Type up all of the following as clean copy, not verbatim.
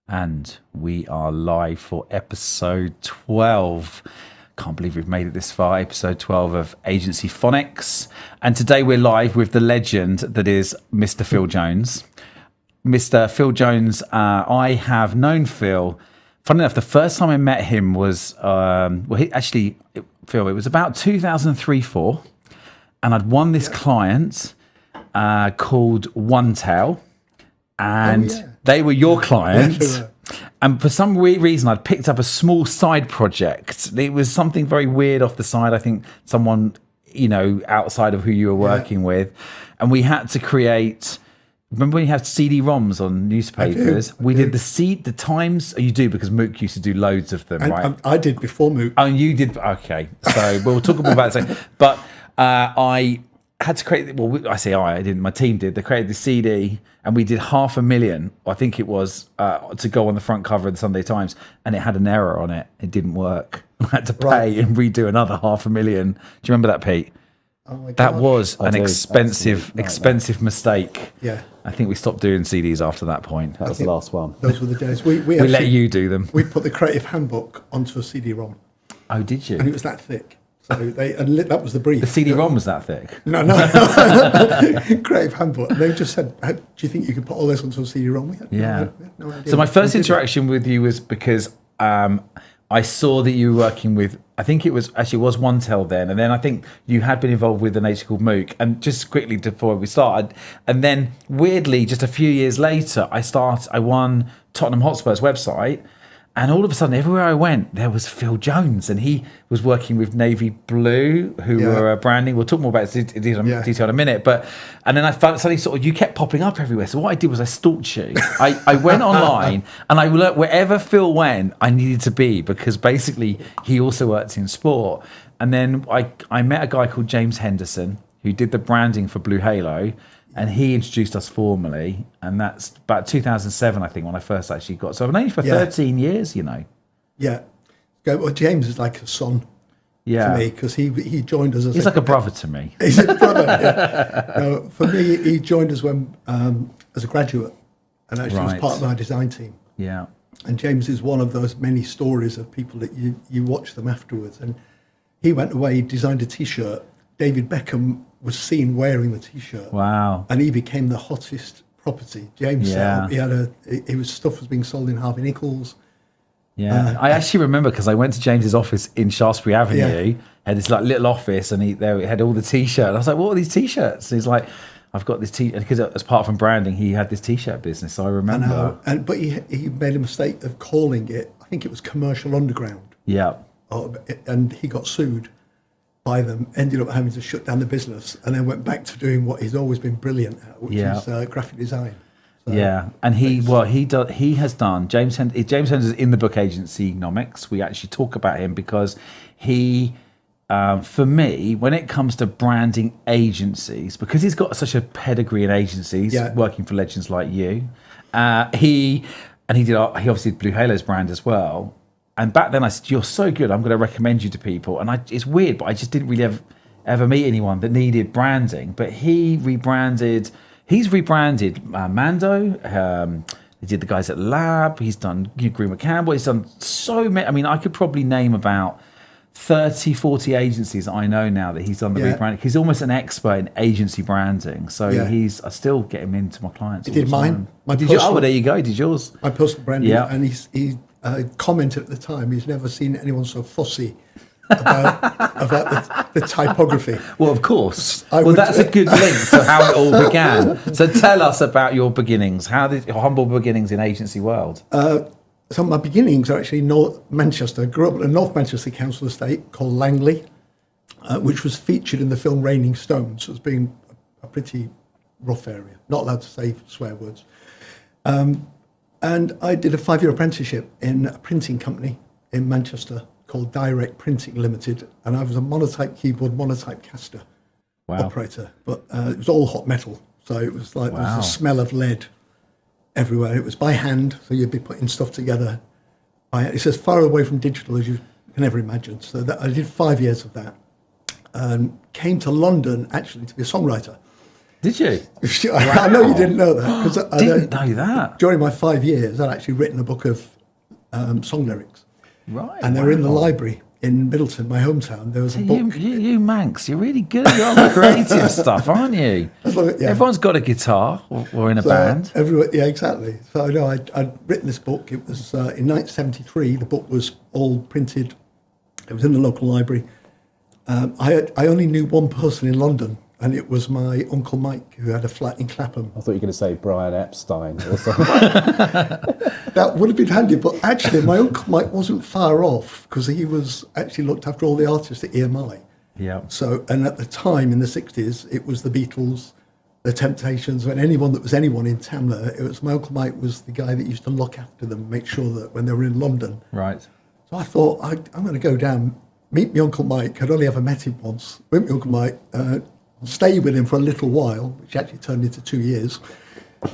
And we are live for episode 12. Can't believe we've made it this far. Episode 12 of Agencyphonics. And today we're live with the legend that is Mr. Phil Jones. Mr. Phil Jones, I have known Phil. Funny enough, the first time I met him was, Phil, it was about 2003-4. And I'd won this client called OneTail. And they were your client. And for some weird reason, I'd picked up a small side project. It was something very weird off the side. I think someone, outside of who you were working with. And we had to create... Remember when you had CD-ROMs on newspapers? We did the Times. Oh, you do, because Mook used to do loads of them, right? I did before Mook. Oh, you did? Okay. So we'll talk more about it. But I had to create... Well, I didn't. My team did. They created the CD, and we did 500,000, I think it was, to go on the front cover of the Sunday Times, and it had an error on it. It didn't work. I had to pay and redo another 500,000. Do you remember that, Pete? Oh my God. That was an expensive mistake. Yeah. I think we stopped doing CDs after that point. That was the last one. Those were the days. We let you do them. We put the Creative Handbook onto a CD-ROM. Oh, did you? And it was that thick. So that was the brief. The CD-ROM was that thick? No. Creative Handbook. They just said, do you think you could put all this onto a CD-ROM? We had no idea. So my first interaction with you was because I saw that you were working with, I think it was OneTail then, and then I think you had been involved with an agency called Mook. And just quickly before we started, and then weirdly, just a few years later, I won Tottenham Hotspur's website, and all of a sudden, everywhere I went, there was Phil Jones, and he was working with Navy Blue, who were branding. We'll talk more about detail in a minute. And then I found suddenly you kept popping up everywhere. So what I did was I stalked you. I went online, and I looked wherever Phil went, I needed to be, because basically he also worked in sport. And then I met a guy called James Henderson, who did the branding for Blue Halo. And he introduced us formally, and that's about 2007, I think, when I first actually got. So I've known you for 13 years, Yeah. Well, James is like a son to me, because he joined us as he's like a brother to me. He's a brother, yeah. No, for me, he joined us when as a graduate, and actually was part of our design team. Yeah. And James is one of those many stories of people that you watch them afterwards. And he went away, he designed a T-shirt. David Beckham was seen wearing the T-shirt. Wow. And he became the hottest property. James said stuff was being sold in Harvey Nichols. Yeah, I actually remember, because I went to James's office in Shaftesbury Avenue, had this little office, and he had all the T-shirts. I was like, what are these T-shirts? And he's like, I've got this T-shirt, because as part from branding, he had this T-shirt business, so I remember. But he made a mistake of calling it, I think it was Commercial Underground. Yeah. And he got sued by them, ended up having to shut down the business, and then went back to doing what he's always been brilliant at, which is graphic design. So, and he has done. James Henderson is in the book Agencynomics. We actually talk about him because he, for me, when it comes to branding agencies, because he's got such a pedigree in agencies, working for legends like you, he obviously did Blue Halo's brand as well. And back then I said, you're so good, I'm going to recommend you to people. And it's weird, but I just didn't really ever meet anyone that needed branding. But he's rebranded Mando. He did the guys at Lab. He's done Green McCampbell. He's done so many. I mean, I could probably name about 30, 40 agencies that I know now that he's done the rebranding. He's almost an expert in agency branding. So I still get him into my clients. He did mine. There you go. Did yours? My personal branding. Yeah. And he commented at the time, he's never seen anyone so fussy about the typography. Well, of course. That's a good link to how it all began. So tell us about your beginnings. How did your humble beginnings in agency world? So my beginnings are actually North Manchester. I grew up at a North Manchester council estate called Langley, which was featured in the film Raining Stones as being a pretty rough area. Not allowed to say swear words. And I did a 5-year apprenticeship in a printing company in Manchester called Direct Printing Limited, and I was a monotype keyboard, monotype caster operator. But it was all hot metal, so it was like there was a smell of lead everywhere. It was by hand, so you'd be putting stuff together. It's as far away from digital as you can ever imagine. So I did 5 years of that, and came to London actually to be a songwriter. Did you? I know you didn't know that. Because I Didn't know that. During my 5 years, I'd actually written a book of song lyrics. Right. And they're in the library in Middleton, my hometown. There was a book. You Manx, you're really good at all the creative stuff, aren't you? Everyone's got a guitar or in a band. Yeah, exactly. So no, I'd written this book. It was in 1973. The book was all printed. It was in the local library. I only knew one person in London, and it was my Uncle Mike, who had a flat in Clapham. I thought you were going to say Brian Epstein or something. That would have been handy, but actually my Uncle Mike wasn't far off, because he was actually looked after all the artists at EMI. Yeah. So, and at the time in the 60s, it was the Beatles, the Temptations, and anyone that was anyone in Tamla. It was my Uncle Mike was the guy that used to look after them, make sure that when they were in London. Right. So I thought, I'm going to go down, meet my Uncle Mike. I'd only ever met him once. Meet my Uncle Mike, stay with him for a little while, which actually turned into 2 years.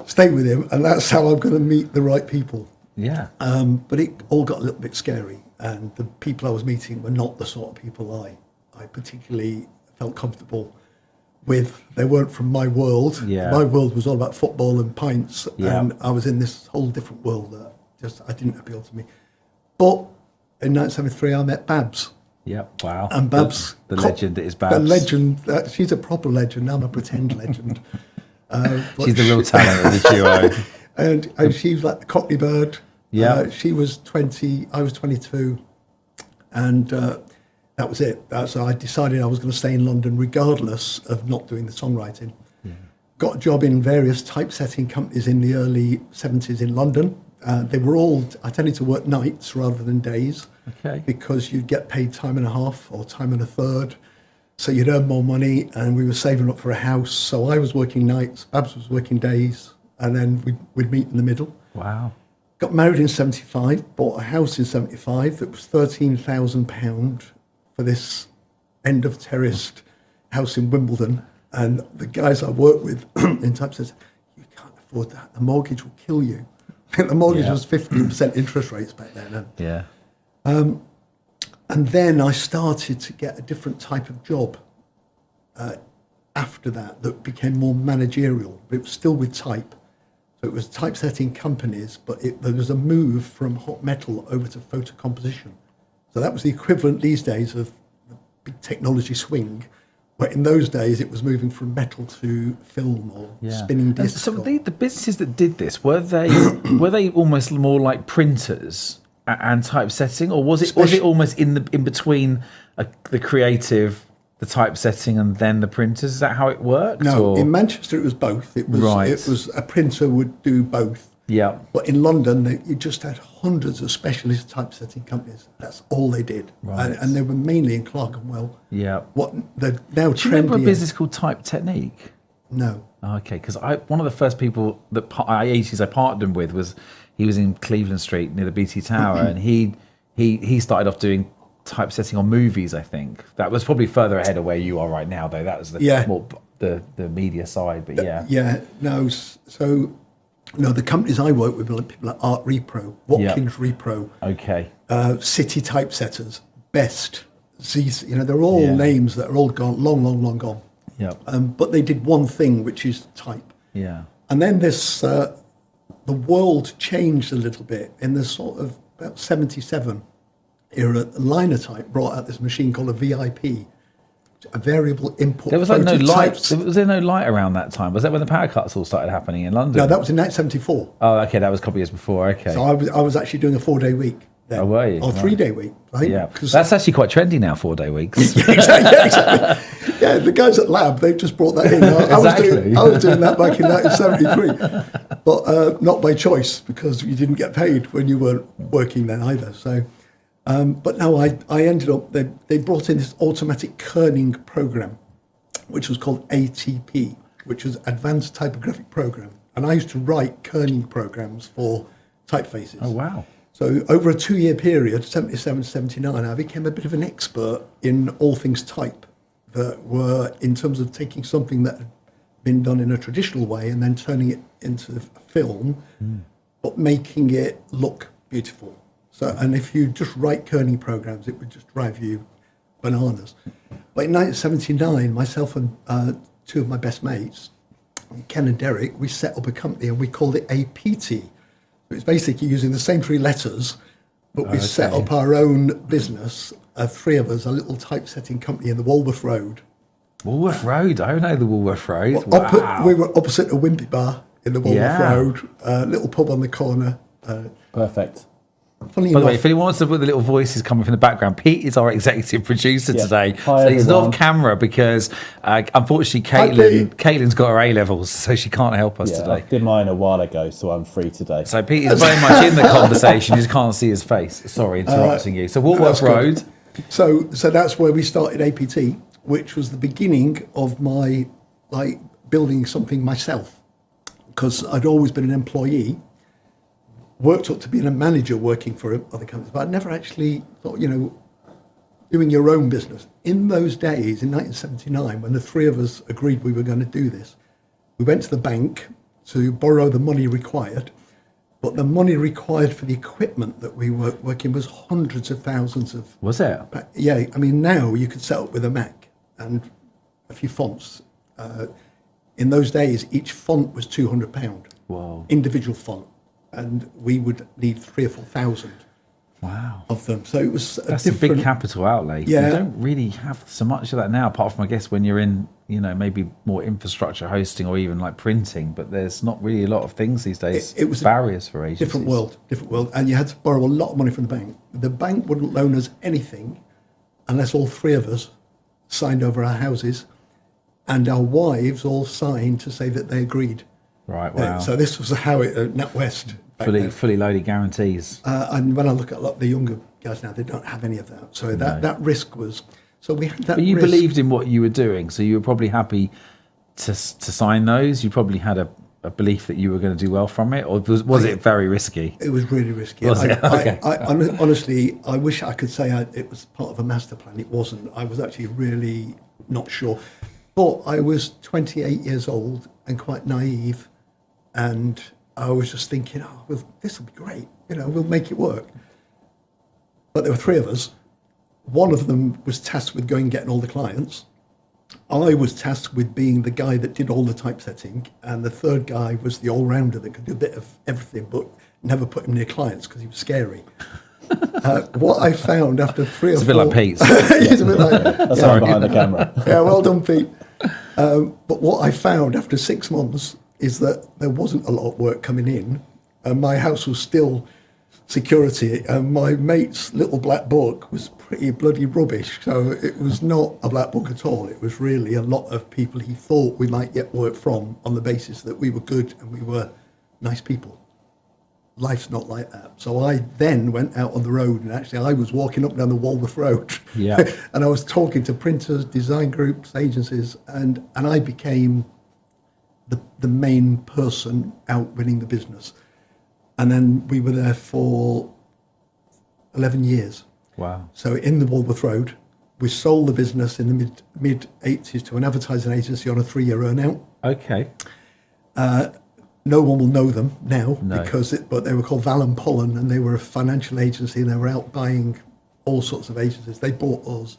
Stay with him, and that's how I'm going to meet the right people. Yeah. But it all got a little bit scary, and the people I was meeting were not the sort of people I particularly felt comfortable with. They weren't from my world. Yeah. My world was all about football and pints, Yeah. and I was in this whole different world that just I didn't appeal to me. But in 1973, I met Babs. Yeah. Wow. And Babs, the legend that is Babs. The legend. She's a proper legend. I'm a pretend legend. She's the real talent of the duo. And she was like the Cockney Bird. Yeah. She was 20, I was 22. And that was it. So I decided I was going to stay in London regardless of not doing the songwriting. Yeah. Got a job in various typesetting companies in the early 70s in London. They were all, I tended to work nights rather than days. Okay. Because you'd get paid time and a half or time and a third. So you'd earn more money, and we were saving up for a house. So I was working nights, Babs was working days, and then we'd meet in the middle. Wow. Got married in 75, bought a house in 75 that was £13,000 for this end of terraced house in Wimbledon. And the guys I worked with in typesetting, you can't afford that. The mortgage will kill you. The mortgage was 15% interest rates back then. Yeah. And then I started to get a different type of job after that became more managerial. But it was still with type. So it was typesetting companies, but there was a move from hot metal over to photo composition. So that was the equivalent these days of the big technology swing. But in those days, it was moving from metal to film or spinning discs. So the businesses that did this, were they almost more like printers and typesetting, or was it almost in between the creative, the typesetting, and then the printers? Is that how it worked? No, in Manchester it was both. It was a printer would do both. Yeah. But in London, you just had hundreds of specialist typesetting companies. That's all they did, and they were mainly in Clerkenwell. Yeah. What the now trendy? Do you remember a business called Type Technique? No. Okay, because one of the first people that I partnered with was he was in Cleveland Street near the BT Tower, and he started off doing typesetting on movies. I think that was probably further ahead of where you are right now, though. That was more the media side, but No, the companies I work with were people like Art Repro, Watkins Repro, City Typesetters, Best, Z. They're all names that are all gone, long gone. Yeah. But they did one thing, which is type. Yeah. And then this, the world changed a little bit in the sort of about 77 era. Linotype brought out this machine called a VIP, a variable input. There was like no light. Was there no light around that time? Was that when the power cuts all started happening in London? No, that was in 1974. Oh, okay, that was a couple of years before. Okay. So I was actually doing a 4-day week. Then, oh, were you? Or 3-day week. I think, yeah, that's actually quite trendy now. 4-day weeks. exactly. Yeah, the guys at Lab, they've just brought that in. I was doing that back in 1973, but not by choice, because you didn't get paid when you weren't working then either. So, but no, I ended up. They brought in this automatic kerning program, which was called ATP, which was Advanced Typographic Program, and I used to write kerning programs for typefaces. Oh wow! So over a 2-year period, 77 to 79, I became a bit of an expert in all things type that were in terms of taking something that had been done in a traditional way and then turning it into a film, but making it look beautiful. So, and if you just write kerning programs, it would just drive you bananas. But in 1979, myself and 2 of my best mates Ken and Derek, we set up a company and we called it APT. It's basically using the same three letters, but we set up our own business, three of us, a little typesetting company in the Walworth Road. Walworth Road? I know the Walworth Road. Wow. We were opposite a Wimpy Bar in the Walworth Road, a little pub on the corner. Perfect. Funny By enough, the way, if anyone wants to put the little voices coming from the background, Pete is our executive producer today. Hi, so he's not everyone. off camera because, unfortunately, Caitlin's got her A-levels, so she can't help us Yeah, today. I did mine a while ago, so I'm free today. So Pete is very much in the conversation. You just can't see his face. Sorry, interrupting you. So Walworth Road. So that's where we started APT, which was the beginning of my building something myself, because I'd always been an employee, worked up to being a manager working for other companies, but I'd never actually thought, doing your own business. In those days, in 1979, when the three of us agreed we were going to do this, we went to the bank to borrow the money required, but the money required for the equipment that we were working was hundreds of thousands of... Was it? Yeah, I mean, now you could set up with a Mac and a few fonts. In those days, each font was £200. Whoa. Individual font. And we would need 3,000 or 4,000 of them. So it was That's a big capital outlay. Yeah. You don't really have so much of that now, apart from, I guess, when you're in, maybe more infrastructure hosting or even like printing, but there's not really a lot of things these days. It was barriers for agencies. different world. And you had to borrow a lot of money from the bank. The bank wouldn't loan us anything unless all three of us signed over our houses and our wives all signed to say that they agreed. Right, wow. So this was how it, NatWest. Fully loaded guarantees. And when I look at a lot of the younger guys now, they don't have any of that. So that risk was... So we had that But you risk. believed in what you were doing, so you were probably happy to sign those. You probably had a belief that you were going to do well from it, or was it very risky? It was really risky. Was it? Okay. Honestly, I wish I could say it was part of a master plan. It wasn't. I was actually really not sure. But I was 28 years old and quite naive, and I was just thinking, well, this will be great. We'll make it work. But there were three of us. One of them was tasked with going and getting all the clients. I was tasked with being the guy that did all the typesetting, and the third guy was the all-rounder that could do a bit of everything, but never put him near clients because he was scary. What I found after three or four... It's a bit like Pete's. It's a bit like... That's how I'm behind the camera. Yeah, well done, Pete. But what I found after 6 months is that there wasn't a lot of work coming in, and my house was still security, and my mate's little black book was pretty bloody rubbish. So it was not a black book at all. It was really a lot of people he thought we might get work from on the basis that we were good and we were nice people. Life's not like that. So I then went out on the road, and actually I was walking up and down the Walworth Road. Yeah. And I was talking to printers, design groups, agencies, and I became the main person out winning the business. And then we were there for 11 years. Wow. So in the Walworth Road, we sold the business in the mid-80s to an advertising agency on a 3-year earnout. Okay. No one will know them now, No. but they were called Val and Pollen, and they were a financial agency, and they were out buying all sorts of agencies. They bought us.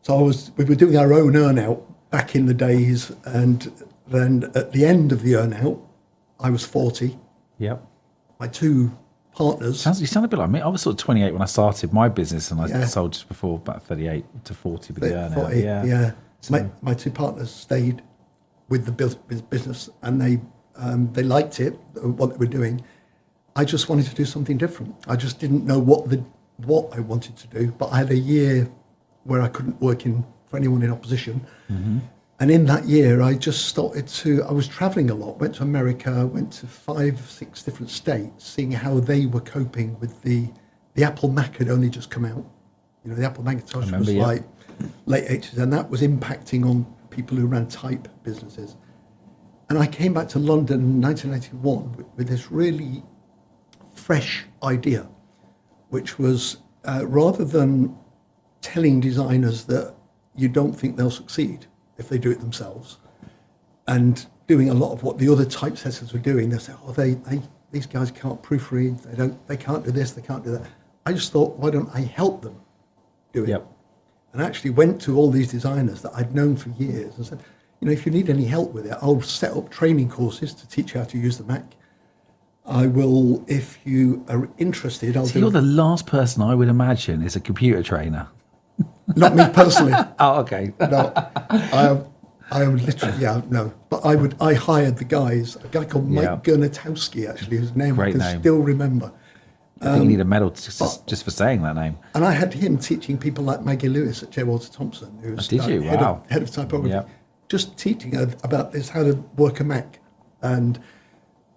So we were doing our own earnout back in the days, and then at the end of the earnout, I was 40. Yep. My two partners... You sound a bit like me. I was sort of 28 when I started my business, and I Yeah. sold just before about 38 to 40 with the earnout. 40, yeah. So- My two partners stayed with the business, and they liked it, what they were doing. I just wanted to do something different. I just didn't know what I wanted to do, but I had a year where I couldn't work for anyone in opposition. Mm-hmm. And in that year, I just started I was traveling a lot, went to America, went to 5-6 different states, seeing how they were coping with the Apple Mac had only just come out. The Apple Macintosh was like late 80s, and that was impacting on people who ran type businesses. And I came back to London in 1981 with this really fresh idea, which was rather than telling designers that you don't think they'll succeed if they do it themselves, and doing a lot of what the other typesetters were doing, they say, these guys can't proofread, they can't do this, they can't do that. I just thought, why don't I help them do it? Yep. And actually went to all these designers that I'd known for years and said, if you need any help with it, I'll set up training courses to teach you how to use the Mac. I will, if you are interested, I'll So you're the last person I would imagine is a computer trainer. Not me personally. Oh, okay. No, I am literally, no. But I hired the guys, a guy called Mike Gernatowski, actually, whose name I can still remember. I think you need a medal just for saying that name. And I had him teaching people like Maggie Lewis at J. Walter Thompson, who was head of typography, just teaching her about this, how to work a Mac. And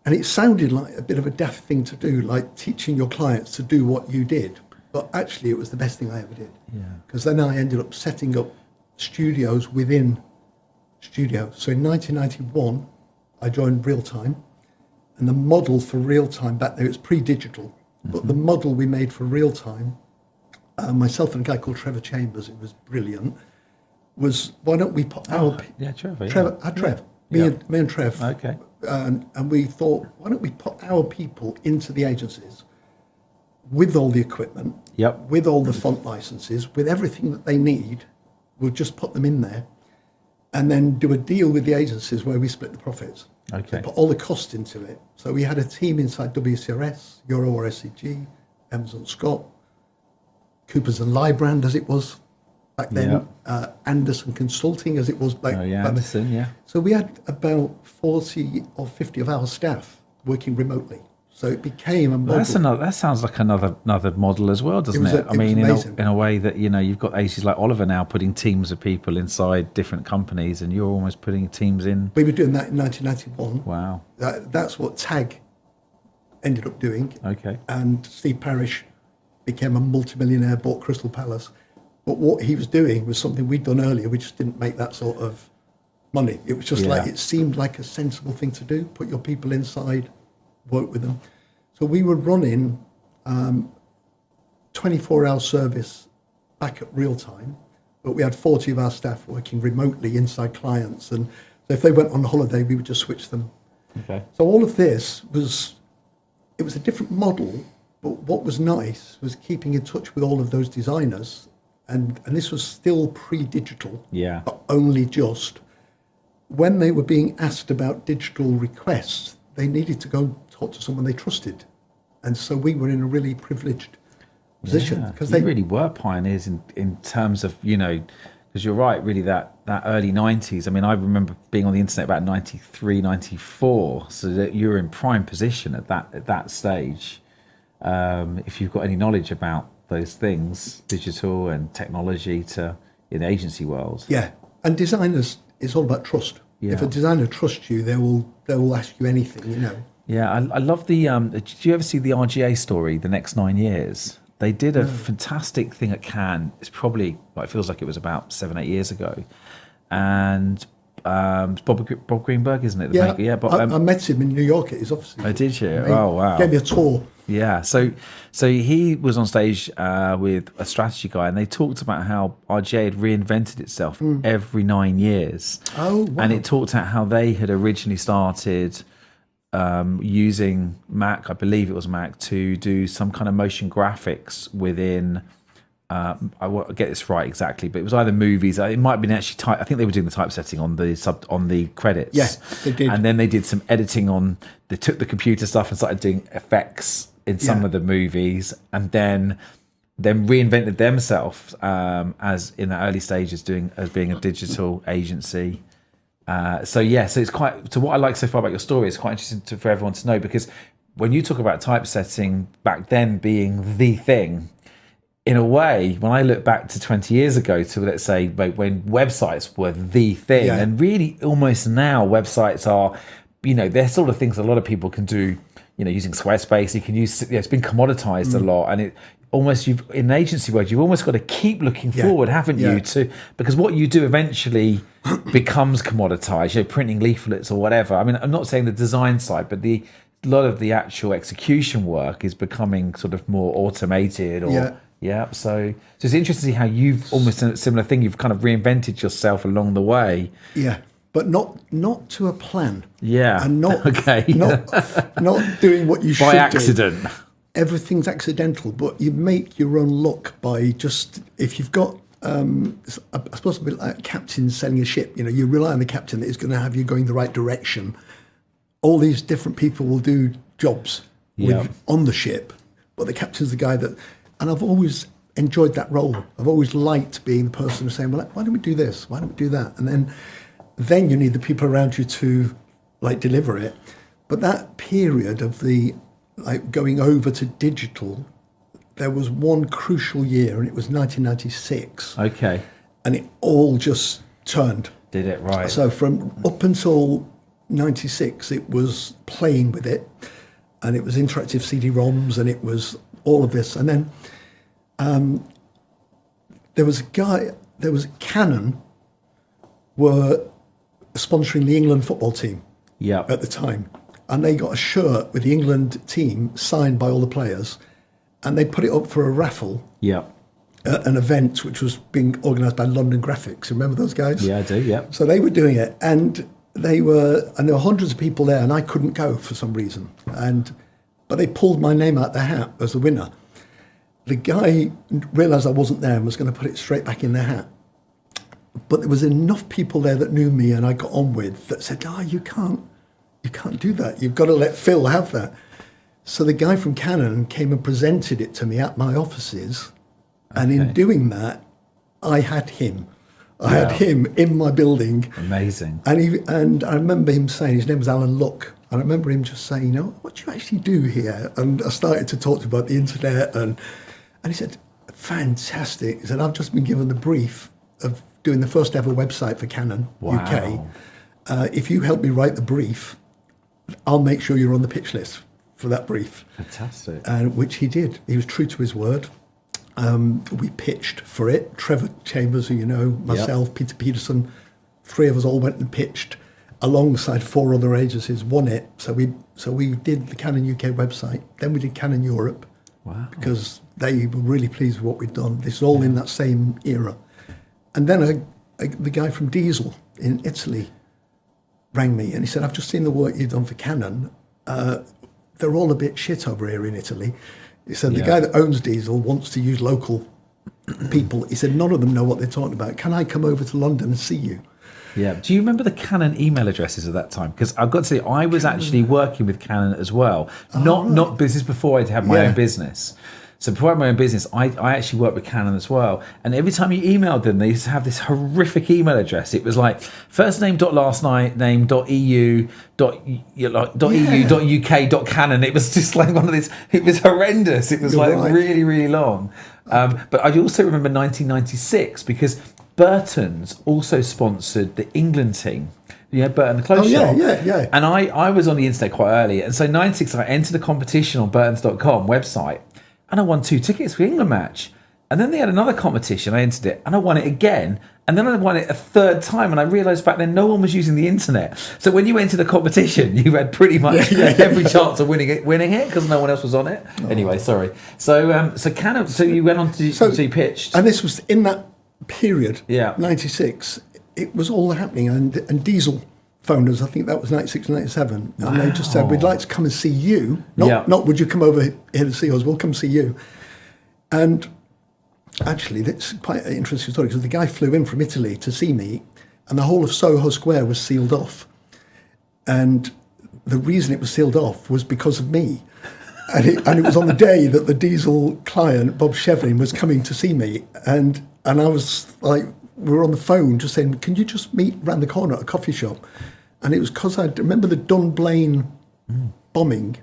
it sounded like a bit of a daft thing to do, like teaching your clients to do what you did. But actually, it was the best thing I ever did. Because then I ended up setting up studios within studios. So in 1991, I joined Real-Time. And the model for Real-Time back there, it's pre-digital. But the model we made for Real-Time, myself and a guy called Trevor Chambers, it was brilliant, was why don't we put Trev. Me and Trev. Okay. And we thought, why don't we put our people into the agencies with all the equipment, with all the font licenses, with everything that they need. We'll just put them in there and then do a deal with the agencies where we split the profits. Okay. Put all the cost into it. So we had a team inside WCRS, Euro or SCG, Emerson Scott, Coopers and Lybrand as it was back then, Anderson Consulting as it was back then. Anderson, So we had about 40 or 50 of our staff working remotely. So it became a model. That sounds like another model as well, doesn't it? I mean, in a way that, you've got agencies like Oliver now putting teams of people inside different companies, and you're almost putting teams in. We were doing that in 1991. Wow. That's what TAG ended up doing. Okay. And Steve Parrish became a multimillionaire, bought Crystal Palace. But what he was doing was something we'd done earlier. We just didn't make that sort of money. It was just like, it seemed like a sensible thing to do. Put your people inside, work with them. So we were running 24-hour service back at Real-Time, but we had 40 of our staff working remotely inside clients. And so if they went on holiday, we would just switch them. Okay. So all of this was a different model, but what was nice was keeping in touch with all of those designers. And this was still pre-digital, but only just. When they were being asked about digital requests, they needed to go talk to someone they trusted. And so we were in a really privileged position. Because they really were pioneers in terms of, because you're right, really, that early 90s. I mean, I remember being on the internet about 93, 94, so that you're in prime position at that stage. If you've got any knowledge about those things, digital and technology in the agency world. Yeah, and designers, it's all about trust. Yeah. If a designer trusts you, they will ask you anything, Yeah, I love the. Did you ever see the RGA story, The Next 9 Years? They did a fantastic thing at Cannes. It's probably, it feels like it was about 7-8 years ago, and Bob Greenberg, isn't it? I met him in New York at his office. Oh, did you? Oh, wow. Gave me a tour. Yeah, so he was on stage with a strategy guy, and they talked about how RGA had reinvented itself every 9 years. Oh, wow. And it talked about how they had originally started using Mac, I believe it was Mac, to do some kind of motion graphics within. I won't get this right exactly, but it was either movies. It might have been actually I think they were doing the typesetting on the credits. Yes, they did. And then they did some editing they took the computer stuff and started doing effects in some of the movies, and then reinvented themselves as in the early stages as being a digital agency. So it's quite. So what I like so far about your story is quite interesting for everyone to know, because when you talk about typesetting back then being the thing, in a way, when I look back to 20 years ago, to let's say when websites were the thing, and really almost now websites are, they're sort of things a lot of people can do, using Squarespace. You can use, it's been commoditized a lot, and it almost, in an agency world, you've almost got to keep looking forward, haven't you? Because what you do eventually becomes commoditized, printing leaflets or whatever. I mean, I'm not saying the design side, but a lot of the actual execution work is becoming sort of more automated or. Yeah, so it's interesting to see how you've almost done a similar thing. You've kind of reinvented yourself along the way. Yeah, but not to a plan. Yeah, and not doing what you should by accident. Everything's accidental, but you make your own luck by just, if you've got I suppose a bit like a captain selling a ship. You know, you rely on the captain that is going to have you going the right direction. All these different people will do jobs on the ship, but the captain's the guy that. And I've always enjoyed that role. I've always liked being the person who's saying, well, why don't we do this? Why don't we do that? And then you need the people around you to like deliver it. But that period of the like going over to digital, there was one crucial year, and it was 1996. Okay. And it all just turned. Did it, right. So from up until 96, it was playing with it, and it was interactive CD-ROMs, and it was all of this. And then there was Canon were sponsoring the England football team at the time. And they got a shirt with the England team signed by all the players, and they put it up for a raffle at an event which was being organised by London Graphics. Remember those guys? Yeah, I do, yeah. So they were doing it, and there were hundreds of people there, and I couldn't go for some reason. But they pulled my name out the hat as the winner. The guy realised I wasn't there and was going to put it straight back in the hat. But there was enough people there that knew me and I got on with that said, you can't do that. You've got to let Phil have that. So the guy from Canon came and presented it to me at my offices. Okay. And in doing that, I had him. I had him in my building. Amazing. And I remember him saying, his name was Alan Luck. I remember him just saying, what do you actually do here? And I started to talk to him about the internet. And he said, fantastic. He said, I've just been given the brief of doing the first ever website for Canon UK. If you help me write the brief, I'll make sure you're on the pitch list for that brief. Fantastic. Which he did. He was true to his word. We pitched for it. Trevor Chambers, who you know, myself, Peter Peterson, three of us all went and pitched alongside four other agencies, won it. So we did the Canon UK website. Then we did Canon Europe. Wow. Because they were really pleased with what we'd done. This is all in that same era. And then the guy from Diesel in Italy rang me and he said, I've just seen the work you've done for Canon. They're all a bit shit over here in Italy. He said, the guy that owns Diesel wants to use local people. He said, none of them know what they're talking about. Can I come over to London and see you? Yeah. Do you remember the Canon email addresses at that time? Because I've got to say, I was actually working with Canon as well. Not business before I had my own business. So before I had my own business, I actually worked with Canon as well. And every time you emailed them, they used to have this horrific email address. It was like firstname.lastname.eu.uk.canon. It was just like one of these, it was horrendous. It was really, really long. But I also remember 1996 because Burton's also sponsored the England team. Yeah, Burton the clothes shop. Yeah. And I was on the internet quite early. And so 96, I entered a competition on burtons.com website. And I won 2 tickets for the England match. And then they had another competition, I entered it, and I won it again. And then I won it a third time, and I realised back then no one was using the internet. So when you entered the competition, you had pretty much every chance of winning it because no one else was on it. Anyway, sorry. So Canon, so you went on to you pitched. And this was in that period, 96, it was all happening. And Diesel phoned us, I think that was 96, 97. And they just said, we'd like to come and see you. Not would you come over here to see us, we'll come see you. And actually, that's quite an interesting story because the guy flew in from Italy to see me and the whole of Soho Square was sealed off. And the reason it was sealed off was because of me. And it was on the day that the Diesel client, Bob Shevlin, was coming to see me. And I was like, we were on the phone just saying, can you just meet round the corner at a coffee shop? And it was because I remember the Dunblane bombing.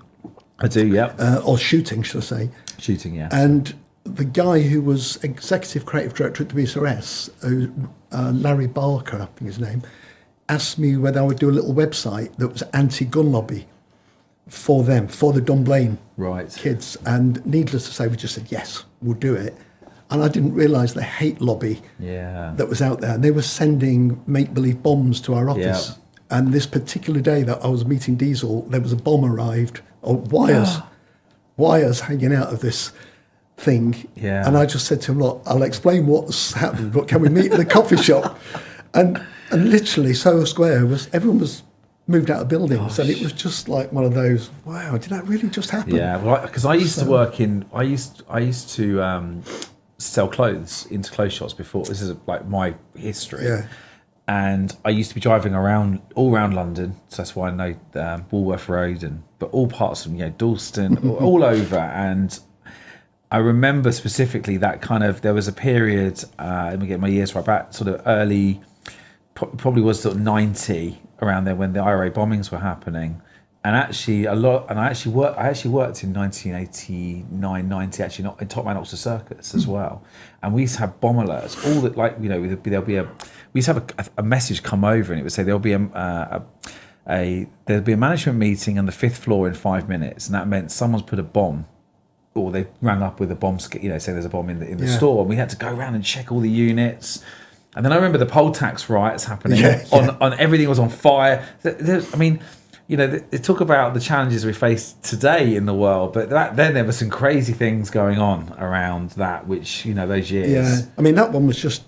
I do, yeah. Or shooting, should I say. Shooting, yeah. And the guy who was executive creative director at WSRS, Larry Barker, I think his name, asked me whether I would do a little website that was anti-gun lobby for them, for the Dunblane kids. And needless to say, we just said, yes, we'll do it. And I didn't realise the hate lobby that was out there. And they were sending make-believe bombs to our office. Yeah. And this particular day that I was meeting Diesel, there was a bomb arrived, or wires hanging out of this thing. Yeah. And I just said to him, look, I'll explain what's happened, but can we meet in the coffee shop? And literally, Soho Square, everyone was moved out of buildings. And it was just like one of those, wow, did that really just happen? Yeah, well, because I used to work in, I used to sell clothes into clothes shops before. This is like my history. Yeah. And I used to be driving all around London, so that's why I know Walworth Road, but all parts of Dalston, all over. And I remember specifically that there was a period. Let me get my years right back, sort of early, probably was sort of 90 around there when the IRA bombings were happening. And actually I actually worked in 1989, 90, actually not in Top Man Oxford Circus as well. And we used to have bomb alerts, all that, like, we used to have a message come over, and it would say there'll be a management meeting on the 5th floor in 5 minutes, and that meant someone's put a bomb, or they rang up with a bomb, say there's a bomb in the store, and we had to go around and check all the units. And then I remember the poll tax riots happening. On everything was on fire. They talk about the challenges we face today in the world, but then there were some crazy things going on around that, which, those years. Yeah, I mean, that one was just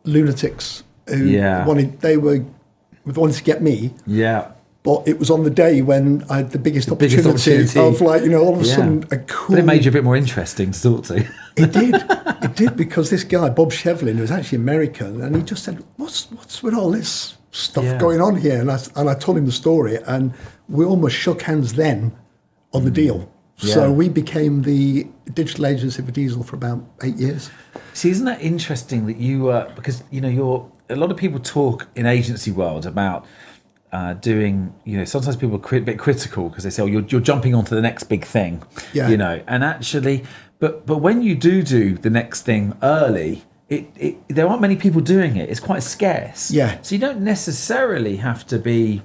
lunatics who wanted to get me. Yeah. But it was on the day when I had the biggest opportunity of, like, all of a sudden a cool... But it made you a bit more interesting to talk to. It did, because this guy, Bob Shevlin, who was actually American, and he just said, what's with all this stuff going on here? And I told him the story, and we almost shook hands then on the deal. Yeah. So we became the digital agency for Diesel for about 8 years. See, isn't that interesting that you because a lot of people talk in agency world about doing, sometimes people are a bit critical because they say, you're jumping onto the next big thing, and actually, but when you do the next thing early, there aren't many people doing it. It's quite scarce. Yeah. So you don't necessarily have to be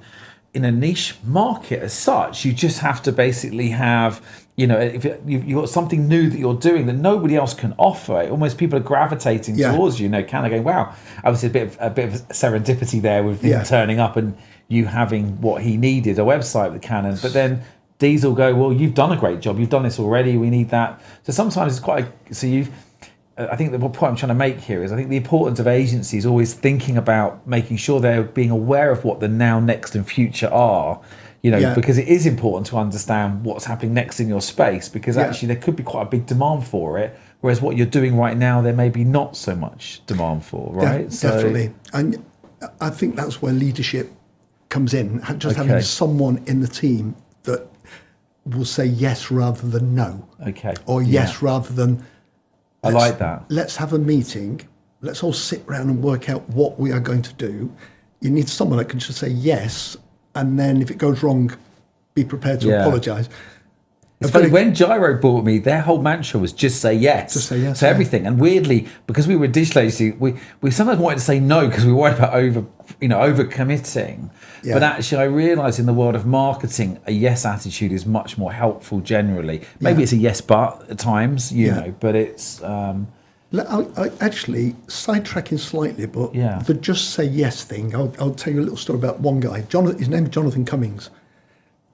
in a niche market as such. You just have to basically have, if you've got something new that you're doing that nobody else can offer, almost people are gravitating towards you. Kind of going, wow. Obviously, a bit of serendipity there with him turning up and you having what he needed, a website with Canon. But then Diesel go, well, you've done a great job. You've done this already. We need that. So sometimes it's I think the point I'm trying to make here is I think the importance of agencies always thinking about making sure they're being aware of what the now, next and future are, because it is important to understand what's happening next in your space, because actually there could be quite a big demand for it, whereas what you're doing right now, there may be not so much demand for, right? Definitely. And I think that's where leadership comes in, just having someone in the team that will say yes rather than no. Okay. Or yes rather than... I like that. Let's have a meeting. Let's all sit around and work out what we are going to do. You need someone that can just say yes, and then if it goes wrong, be prepared to apologise. It's funny, when Gyro bought me, their whole mantra was just say yes. Just say yes to everything. And weirdly, because we were a digital agency, we sometimes wanted to say no because we were worried about over committing. Yeah. But actually, I realised in the world of marketing, a yes attitude is much more helpful generally. Maybe it's a yes but at times, but it's... I actually, sidetracking slightly, but the just say yes thing, I'll tell you a little story about one guy. His name is Jonathan Cummings.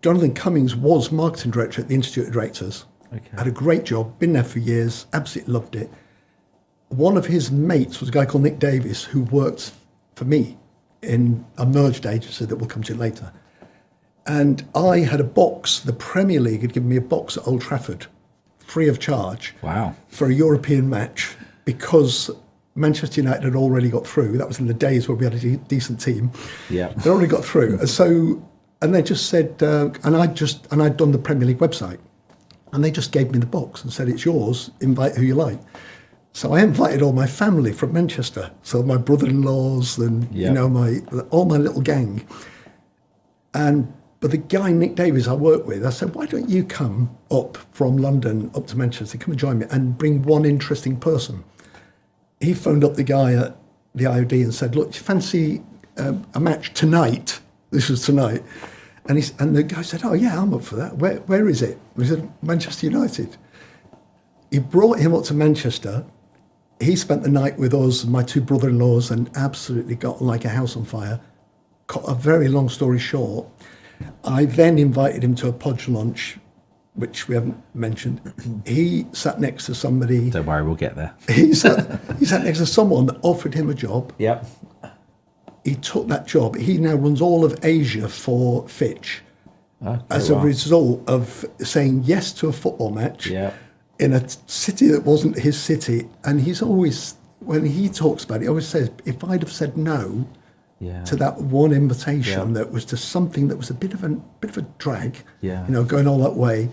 Jonathan Cummings was marketing director at the Institute of Directors. Okay. Had a great job, been there for years, absolutely loved it. One of his mates was a guy called Nick Davis, who worked for me in a merged agency that we'll come to later. And I had a box, the Premier League had given me a box at Old Trafford, free of charge. Wow. For a European match, because Manchester United had already got through. That was in the days where we had a decent team. Yeah. They'd already got through. And they just said, and I'd done the Premier League website, and they just gave me the box and said, it's yours, invite who you like. So I invited all my family from Manchester, so my brother-in-laws and all my little gang. But the guy Nick Davies I work with, I said, why don't you come up from London up to Manchester, come and join me, and bring one interesting person. He phoned up the guy at the IOD and said, look, do you fancy a match tonight? This was tonight. And the guy said, oh yeah, I'm up for that. Where is it? We said, Manchester United. He brought him up to Manchester. He spent the night with us, my two brother-in-laws, and absolutely got like a house on fire. Cut a very long story short, I then invited him to a Podge lunch, which we haven't mentioned. He sat next to somebody. Don't worry, we'll get there. He sat next to someone that offered him a job. Yep. He took that job. He now runs all of Asia for Fitch as a result of saying yes to a football match. Yeah. in a city that wasn't his city. And he's always, when he talks about it, he always says, if I'd have said no to that one invitation that was to something that was a bit of a drag, going all that way,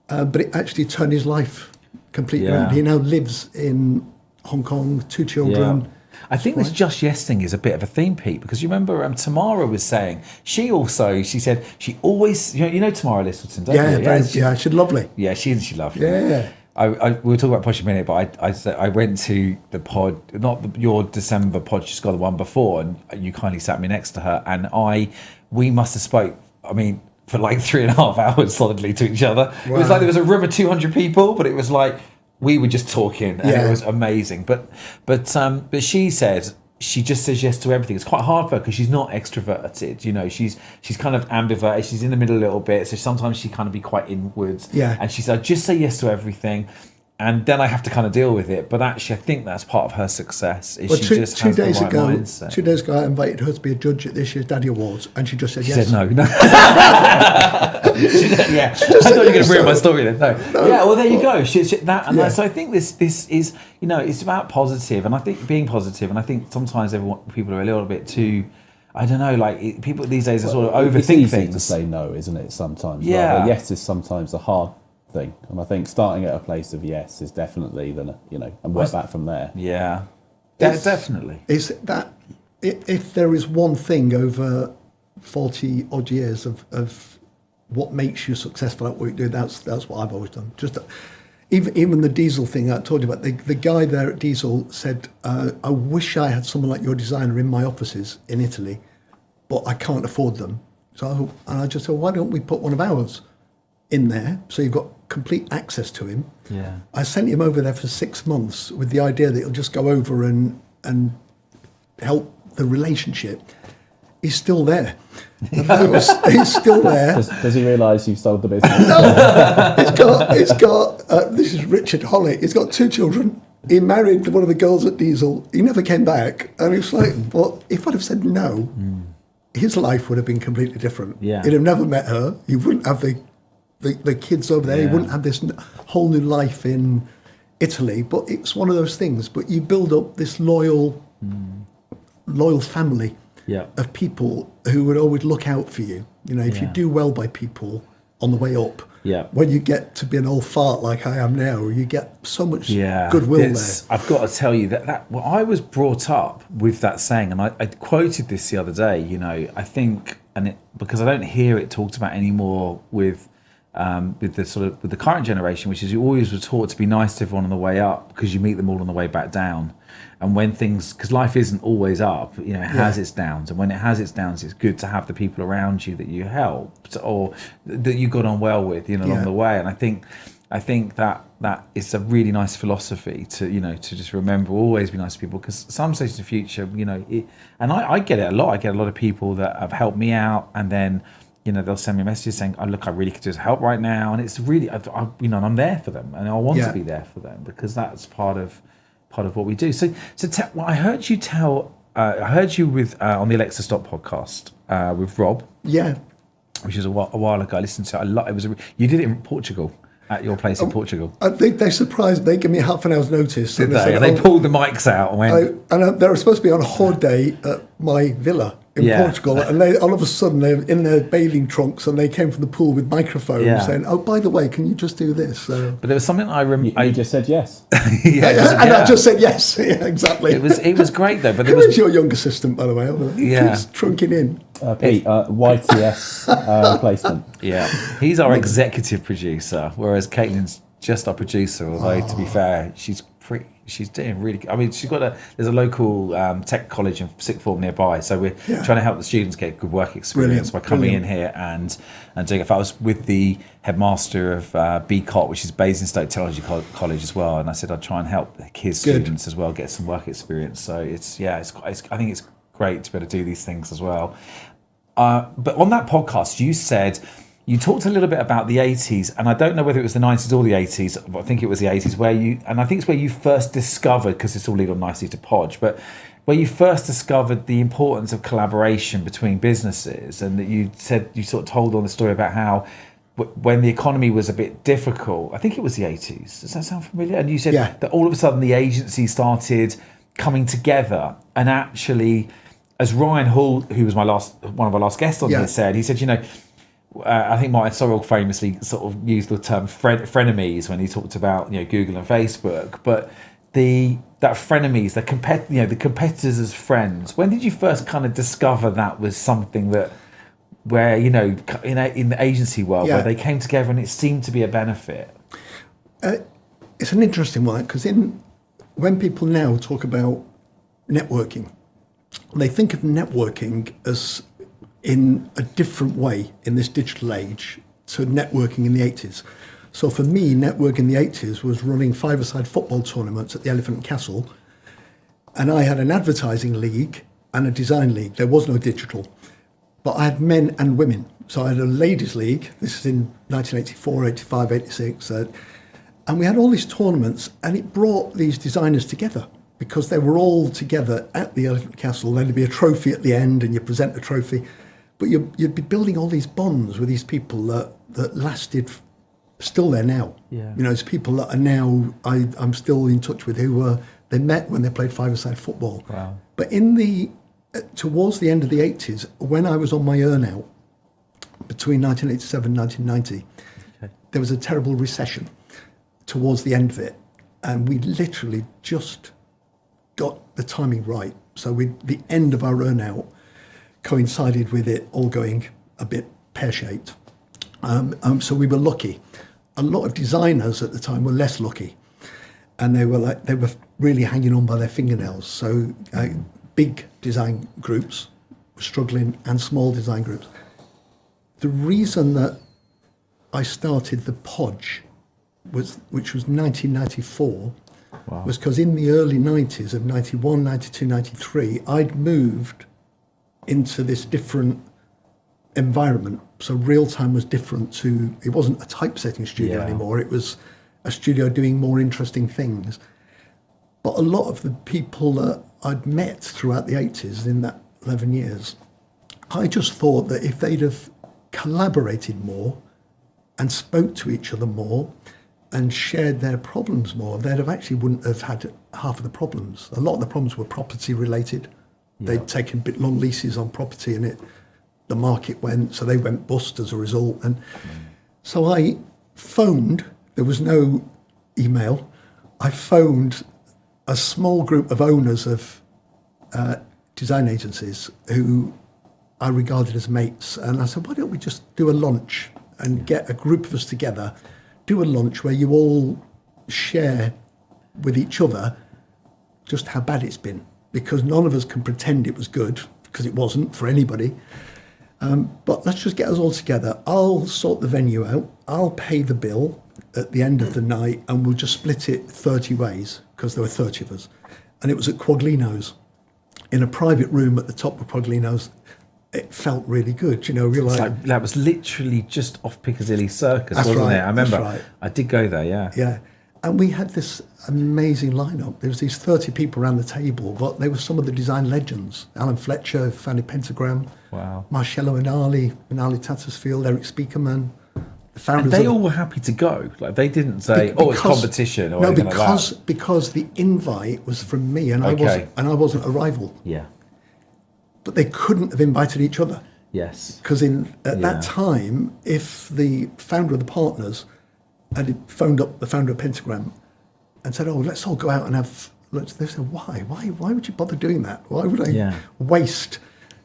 but it actually turned his life completely around. He now lives in Hong Kong, 2 children. Yeah. I think this just yes thing is a bit of a theme, Pete, because you remember Tamara was saying, she said she always, you know Tamara Littleton, don't you? She's lovely. Yeah, she's lovely. Yeah. We'll talk about Podge in a minute, but I went to the pod, your December Podge, just got the one before, and you kindly sat me next to her, and we must have spoke, for like 3.5 hours solidly to each other. Wow. It was like there was a room of 200 people, but it was like we were just talking, and it was amazing. But she said she just says yes to everything. It's quite hard for her because she's not extroverted. You know, she's kind of ambiverted. She's in the middle a little bit, so sometimes she kind of be quite inwards. Yeah. And she said, just say yes to everything. And then I have to kind of deal with it. But actually, I think that's part of her success. Is she just has the right mindset. 2 days ago, I invited her to be a judge at this year's Daddy Awards, and she just said yes. She said no. I thought you were going to bring my story then. No. Yeah, well, there you go. So I think this is, it's about positive. And I think being positive, and I think sometimes people are a little bit too, I don't know, like people these days are sort of overthink things. To say no, isn't it, sometimes? Yeah. Rather, yes is sometimes a hard thing, and I think starting at a place of yes is definitely and work back from there. Yeah, definitely. Is that if there is one thing over 40 odd years of what makes you successful at what you do, that's what I've always done. Just even the diesel thing I told you about, the guy there at Diesel said, I wish I had someone like your designer in my offices in Italy, but I can't afford them. So I just said, why don't we put one of ours in there, so you've got complete access to him. Yeah. I sent him over there for 6 months with the idea that he'll just go over and help the relationship. He's still there. He's still there. Does he realise you've sold the business? No. He's got this is Richard Holly. He's got 2 children. He married one of the girls at Diesel. He never came back. And it's like, well, if I'd have said no, his life would have been completely different. Yeah. He'd have never met her. He wouldn't have the kids over there. He wouldn't have this whole new life in Italy. But it's one of those things. But you build up this loyal family of people who would always look out for you. If you do well by people on the way up, when you get to be an old fart like I am now, you get so much goodwill there. I've got to tell you that I was brought up with that saying, and I quoted this the other day. I think, because I don't hear it talked about anymore with the current generation, which is you always were taught to be nice to everyone on the way up because you meet them all on the way back down. And when because life isn't always up, it has its downs. And when it has its downs, it's good to have the people around you that you helped or that you got on well with, along the way. And I think that is a really nice philosophy to just remember, always be nice to people, because some stage in the future, and I get it a lot. I get a lot of people that have helped me out, and then they'll send me messages saying, "Oh, look, I really could use help right now," and it's really, and I'm there for them, and I want to be there for them because that's part of what we do. So I heard you with on the Alexa Stop podcast with Rob, which is a while ago. I listened to it. You did it in Portugal. At your place in Portugal. I think they surprised. They gave me half an hour's notice. Did they? And they pulled the mics out and went. They were supposed to be on a holiday day at my villa in Portugal, and they all of a sudden they're in their bathing trunks and they came from the pool with microphones saying, "Oh, by the way, can you just do this?" But there was something I remember. You just said yes. I just said yes. Yeah, exactly. It was great though. But who is your young assistant, by the way? He's trunking in. Pete, YTS replacement. Yeah, he's our executive producer, whereas Caitlin's just our producer. Although to be fair, she's doing really good. I mean, there's a local tech college and sixth form nearby, so we're trying to help the students get good work experience by coming in here and doing it. If I was with the headmaster of BCOT, which is Basingstoke Technology College as well, and I said I'd try and help his students as well get some work experience. So I think it's great to be able to do these things as well. But on that podcast, you talked a little bit about the 80s, and I don't know whether it was the 90s or the 80s, but I think it was the 80s, and I think it's where you first discovered, because it's all lead on nicely to Podge, but where you first discovered the importance of collaboration between businesses, and that you sort of told on the story about how when the economy was a bit difficult. I think it was the 80s. Does that sound familiar? And you said Yeah. that all of a sudden the agency started coming together, and actually, as Ryan Hall, who was one of our last guests on here, said, he said, I think Martin Sorrell famously sort of used the term frenemies when he talked about Google and Facebook, but that frenemies, the competitors as friends. When did you first kind of discover that was something that where in the agency world where they came together and it seemed to be a benefit? It's an interesting one, because when people now talk about networking, they think of networking as in a different way in this digital age to networking in the 80s. So for me, networking in the 80s was running five-a-side football tournaments at the Elephant and Castle, and I had an advertising league and a design league. There was no digital, but I had men and women. So I had a ladies' league. This is in 1984, 85, 86. And we had all these tournaments, and it brought these designers together because they were all together at the Elephant Castle. There'd be a trophy at the end, and you present the trophy. But you'd be building all these bonds with these people that lasted, still there now. Yeah. It's people that are now, I'm still in touch with, who they met when they played five-a-side football. Wow. But towards the end of the 80s, when I was on my earn-out, between 1987 and 1990, there was a terrible recession towards the end of it. And we literally just got the timing right. So the end of our earn-out coincided with it all going a bit pear-shaped. So we were lucky. A lot of designers at the time were less lucky. And they were really hanging on by their fingernails. So big design groups were struggling, and small design groups. The reason that I started the Podge, which was 1994, was because in the early 90s of 91, 92, 93, I'd moved into this different environment. So real time was different it wasn't a typesetting studio anymore. It was a studio doing more interesting things. But a lot of the people that I'd met throughout the 80s in that 11 years, I just thought that if they'd have collaborated more and spoke to each other more and shared their problems more, they'd have actually wouldn't have had half of the problems. A lot of the problems were property related. They'd taken bit long leases on property, and the market went, so they went bust as a result. And so I phoned, there was no email, I phoned a small group of owners of design agencies who I regarded as mates, and I said, why don't we just do a lunch and get a group of us together, do a lunch where you all share with each other just how bad it's been, because none of us can pretend it was good, because it wasn't for anybody. But let's just get us all together. I'll sort the venue out. I'll pay the bill at the end of the night, and we'll just split it 30 ways, because there were 30 of us. And it was at Quaglino's, in a private room at the top of Quaglino's. It felt really good, That was literally just off Piccadilly Circus, wasn't it? I remember. I did go there, yeah. Yeah. And we had this amazing lineup. There was these 30 people around the table, but they were some of the design legends. Alan Fletcher, founded Pentagram. Wow. Marcello Anali Tattersfield, Eric Speakerman. The founders. And they all were happy to go. Like, they didn't say, it's competition or anything like that. Because the invite was from me, and I wasn't a rival. Yeah. But they couldn't have invited each other. Yes. Because at that time, if the founder of the partners had phoned up the founder of Pentagram and said, let's all go out and have lunch, they said, why? Why would you bother doing that? Why would I waste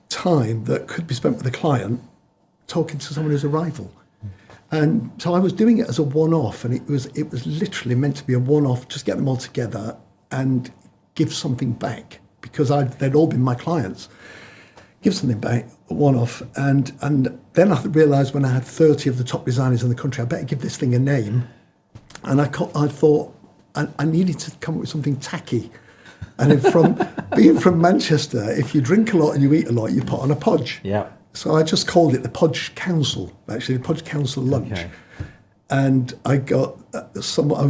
time that could be spent with a client talking to someone who's a rival? And so I was doing it as a one-off, and it was literally meant to be a one-off, just get them all together and give something back, because they'd all been my clients. Give something back, a one-off, and then I realised when I had 30 of the top designers in the country, I better give this thing a name. And I thought I needed to come up with something tacky. And then being from Manchester, if you drink a lot and you eat a lot, you put on a podge. Yeah. So I just called it the Podge Council, actually, the Podge Council lunch. Okay. And I got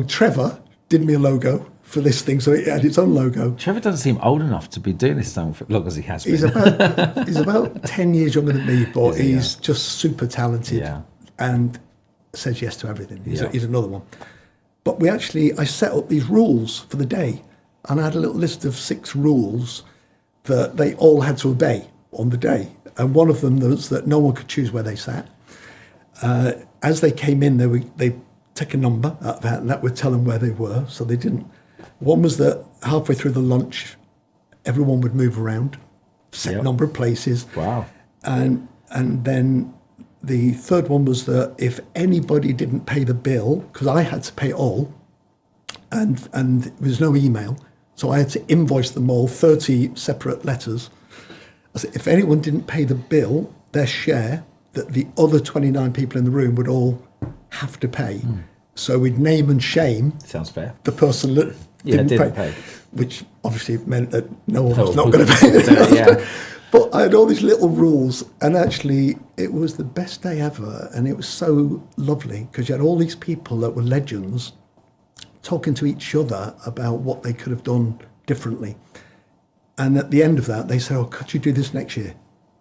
Trevor did me a logo for this thing, so it had its own logo. Trevor doesn't seem old enough to be doing this thing for long as he has been. He's about 10 years younger than me, but he's just super talented. Yeah. And says yes to everything. He's, Yeah. he's another one. But I set up these rules for the day, and I had a little list of 6 rules that they all had to obey on the day. And one of them was that no one could choose where they sat. As they came in, they take a number out of that, and that would tell them where they were. So they didn't. One was that halfway through the lunch, everyone would move around, set number of places. Wow. And then the third one was that if anybody didn't pay the bill, because I had to pay it all, and there was no email, so I had to invoice them all, 30 separate letters. I said, if anyone didn't pay the bill, their share, that the other 29 people in the room would all have to pay. So we'd name and shame Sounds fair. the person that didn't pay, which obviously meant that no one was not going to pay. Yeah. But I had all these little rules, and actually it was the best day ever, and it was so lovely because you had all these people that were legends talking to each other about what they could have done differently. And at the end of that, they said, "Oh, could you do this next year?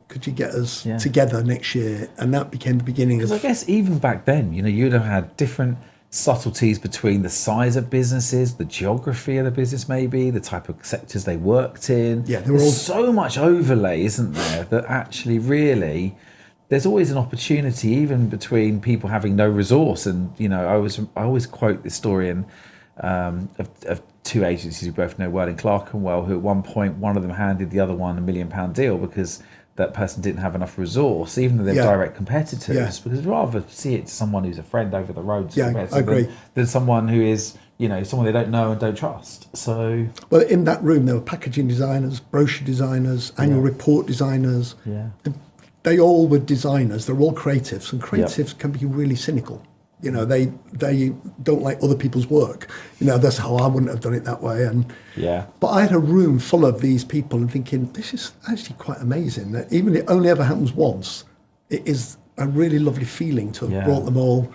Could you get us together next year?" And that became the beginning of... Because I guess even back then, you'd have had different subtleties between the size of businesses, the geography of the business, maybe the type of sectors they worked in. Yeah, there were There's so much overlay, isn't there, that actually really there's always an opportunity, even between people having no resource. And I always quote this story of 2 agencies we both know well in Clerkenwell, who at one point one of them handed the other one £1 million deal because that person didn't have enough resource, even though they're direct competitors, because I'd rather see it to someone who's a friend over the road I agree. than someone who is, someone they don't know and don't trust. So, well, in that room, there were packaging designers, brochure designers, annual report designers. Yeah. They all were designers. They're all creatives, and creatives can be really cynical. They don't like other people's work. That's how I wouldn't have done it that way. But I had a room full of these people and thinking, this is actually quite amazing. That even if it only ever happens once, it is a really lovely feeling to have brought them all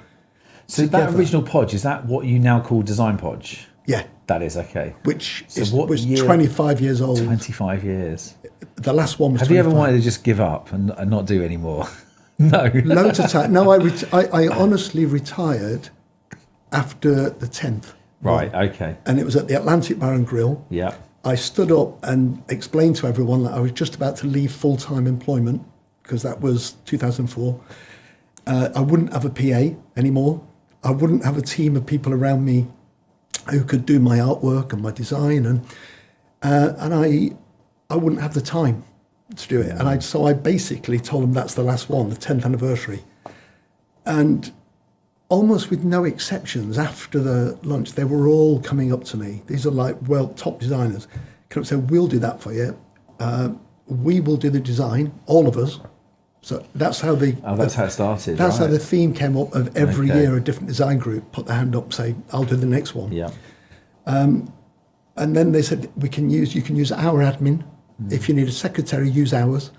together. That original Podge, is that what you now call Design Podge? Yeah. That is, okay. Which was 25 years old. 25 years. The last one was Have 25. you ever wanted to just give up and not do any more? No. Loads of time. No, I honestly retired after the 10th. Right, okay. And it was at the Atlantic Bar and Grill. Yeah. I stood up and explained to everyone that I was just about to leave full-time employment, because that was 2004. I wouldn't have a PA anymore. I wouldn't have a team of people around me who could do my artwork and my design, and I wouldn't have the time to do it. And so I basically told them that's the last one, the 10th anniversary. And almost with no exceptions, after the lunch, they were all coming up to me. These are top designers. Come up and say, "We'll do that for you. We will do the design, all of us." So that's how that's how it started. That's how right. the theme came up of every year a different design group put their hand up and say, "I'll do the next one." Yeah. And then they said, you can use our admin. If you need a secretary, use ours.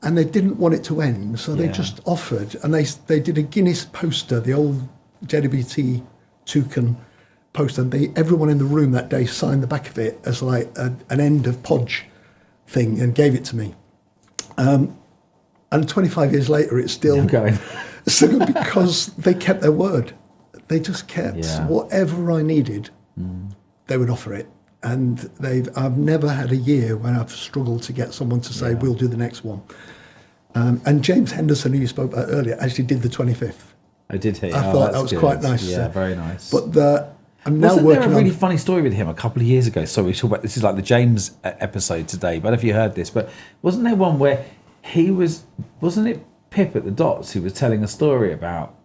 And they didn't want it to end, so they just offered. And they did a Guinness poster, the old JWT toucan poster. And everyone in the room that day signed the back of it as like an end of Podge thing and gave it to me. And 25 years later, it's still going. So because they kept their word. They just kept whatever I needed, they would offer it. And I've never had a year when I've struggled to get someone to say, "We'll do the next one." And James Henderson, who you spoke about earlier, actually did the 25th. I did hear. I thought that was quite nice. Yeah, very nice. But I'm now Wasn't working there a really on... funny story with him a couple of years ago? Sorry, we talk about this is like the James episode today. But if you heard this, but wasn't there one where wasn't it Pip at the Dots who was telling a story about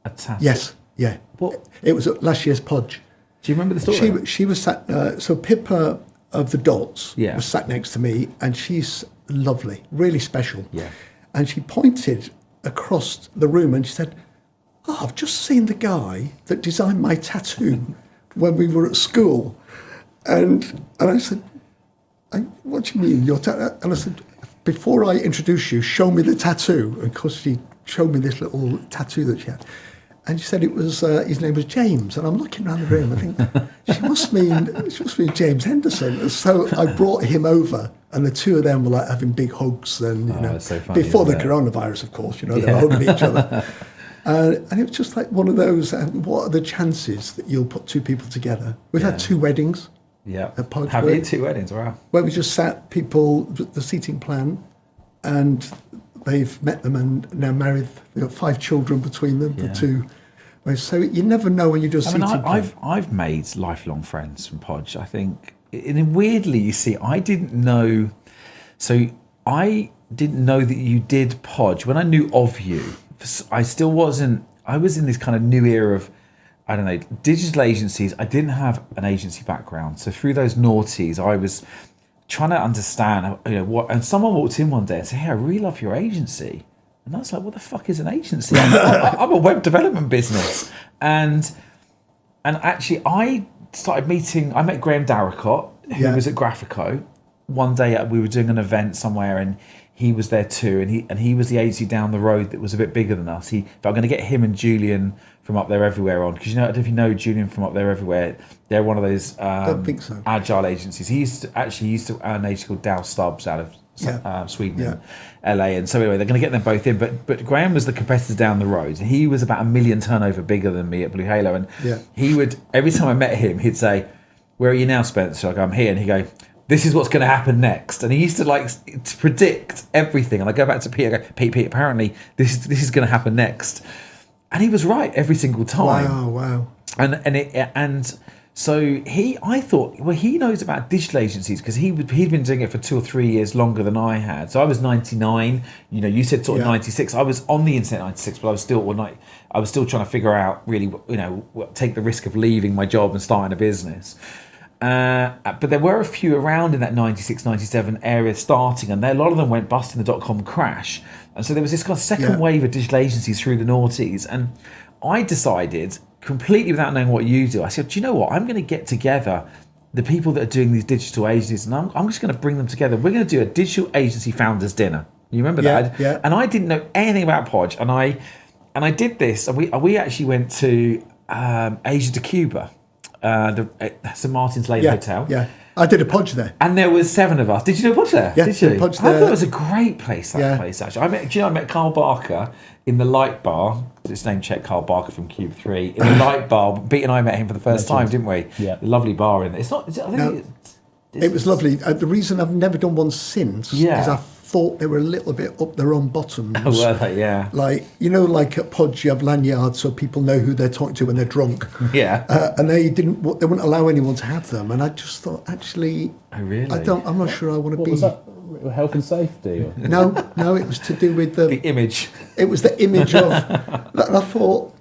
a tattoo? Yes, yeah. What? It was at last year's Podge. Do you remember the story? She was sat... so Pippa of the Dots Yeah. was sat next to me, and she's lovely, really special. Yeah. And she pointed across the room and she said, "Oh, I've just seen the guy that designed my tattoo when we were at school." And I said, "What do you mean, your tattoo?" And I said, "Before I introduce you, show me the tattoo." And of course, she showed me this little tattoo that she had. And she said it was his name was James. And I'm looking around the room, I think, she must mean James Henderson. And so I brought him over, and the two of them were like having big hugs. And that's so funny, before the isn't it? coronavirus, of course, they were holding each other. And it was just like one of those, what are the chances that you'll put two people together? We've had 2 weddings. Yeah. At Podge, Have you 2 weddings? Wow. where we just sat people, the seating plan, and they've met them and now married. They've got 5 children between them, the 2. So you never know when you do a seating plan. I've made lifelong friends from Podge. I think, and then weirdly, you see, I didn't know that you did Podge. When I knew of you, I still wasn't, I was in this kind of new era of, I don't know, digital agencies. I didn't have an agency background. So through those noughties, I was trying to understand, what, and someone walked in one day and said, hey, I really love your agency. And I was like, what the fuck is an agency? I'm a web development business. And actually, I met Graham Darracott, who was at Graphico. One day we were doing an event somewhere and he was there too. And he was the agency down the road that was a bit bigger than us. But I'm going to get him and Julian from Up There Everywhere on. Because I don't know if you know Julian from Up There Everywhere. They're one of those don't think so. agile agencies. He used to own an agency called Dow Stubbs out of Sweden and LA, and so anyway they're going to get them both in, but Graham was the competitor down the road. He was about $1 million turnover bigger than me at Blue Halo, and he would, every time I met him, he'd say, where are you now, Spencer? I go, I'm here. And he'd go, this is what's going to happen next. And he used to predict everything, and I go back to Pete, I go, Pete, apparently this is going to happen next, and he was right every single time. Wow. So I thought, well, he knows about digital agencies because he'd been doing it for 2 or 3 years longer than I had. So I was 99. You said sort of 96. I was on the internet 96, but I was still trying to figure out really, take the risk of leaving my job and starting a business. But there were a few around in that 96, 97 area starting, and a lot of them went bust in the .com crash. And so there was this kind of second wave of digital agencies through the noughties, and I decided, completely without knowing what you do, I said, do you know what? I'm going to get together the people that are doing these digital agencies, and I'm just going to bring them together. We're going to do a digital agency founders dinner. You remember that? Yeah. And I didn't know anything about Podge, and I did this, and we actually went to Asia to Cuba, the St. Martin's Lane Hotel. Yeah. I did a Podge there. And there was 7 of us. Did you do a Podge there? Yeah, did you? Podge there. I thought it was a great place, that place, actually. I met Carl Barker in the Light Bar. It's name check Carl Barker from Cube 3. In the Light Bar. Pete and I met him for the first time, didn't we? Yeah. The lovely bar in there. It was lovely. The reason I've never done one since is I thought they were a little bit up their own bottoms. Oh, were they? Yeah. Like at Podge, you have lanyards so people know who they're talking to when they're drunk. Yeah. And they wouldn't allow anyone to have them. And I just thought, actually, oh, really? I'm not sure I want to be. Was that? Health and safety? Or? No, it was to do with the image. It was the image of, and I thought,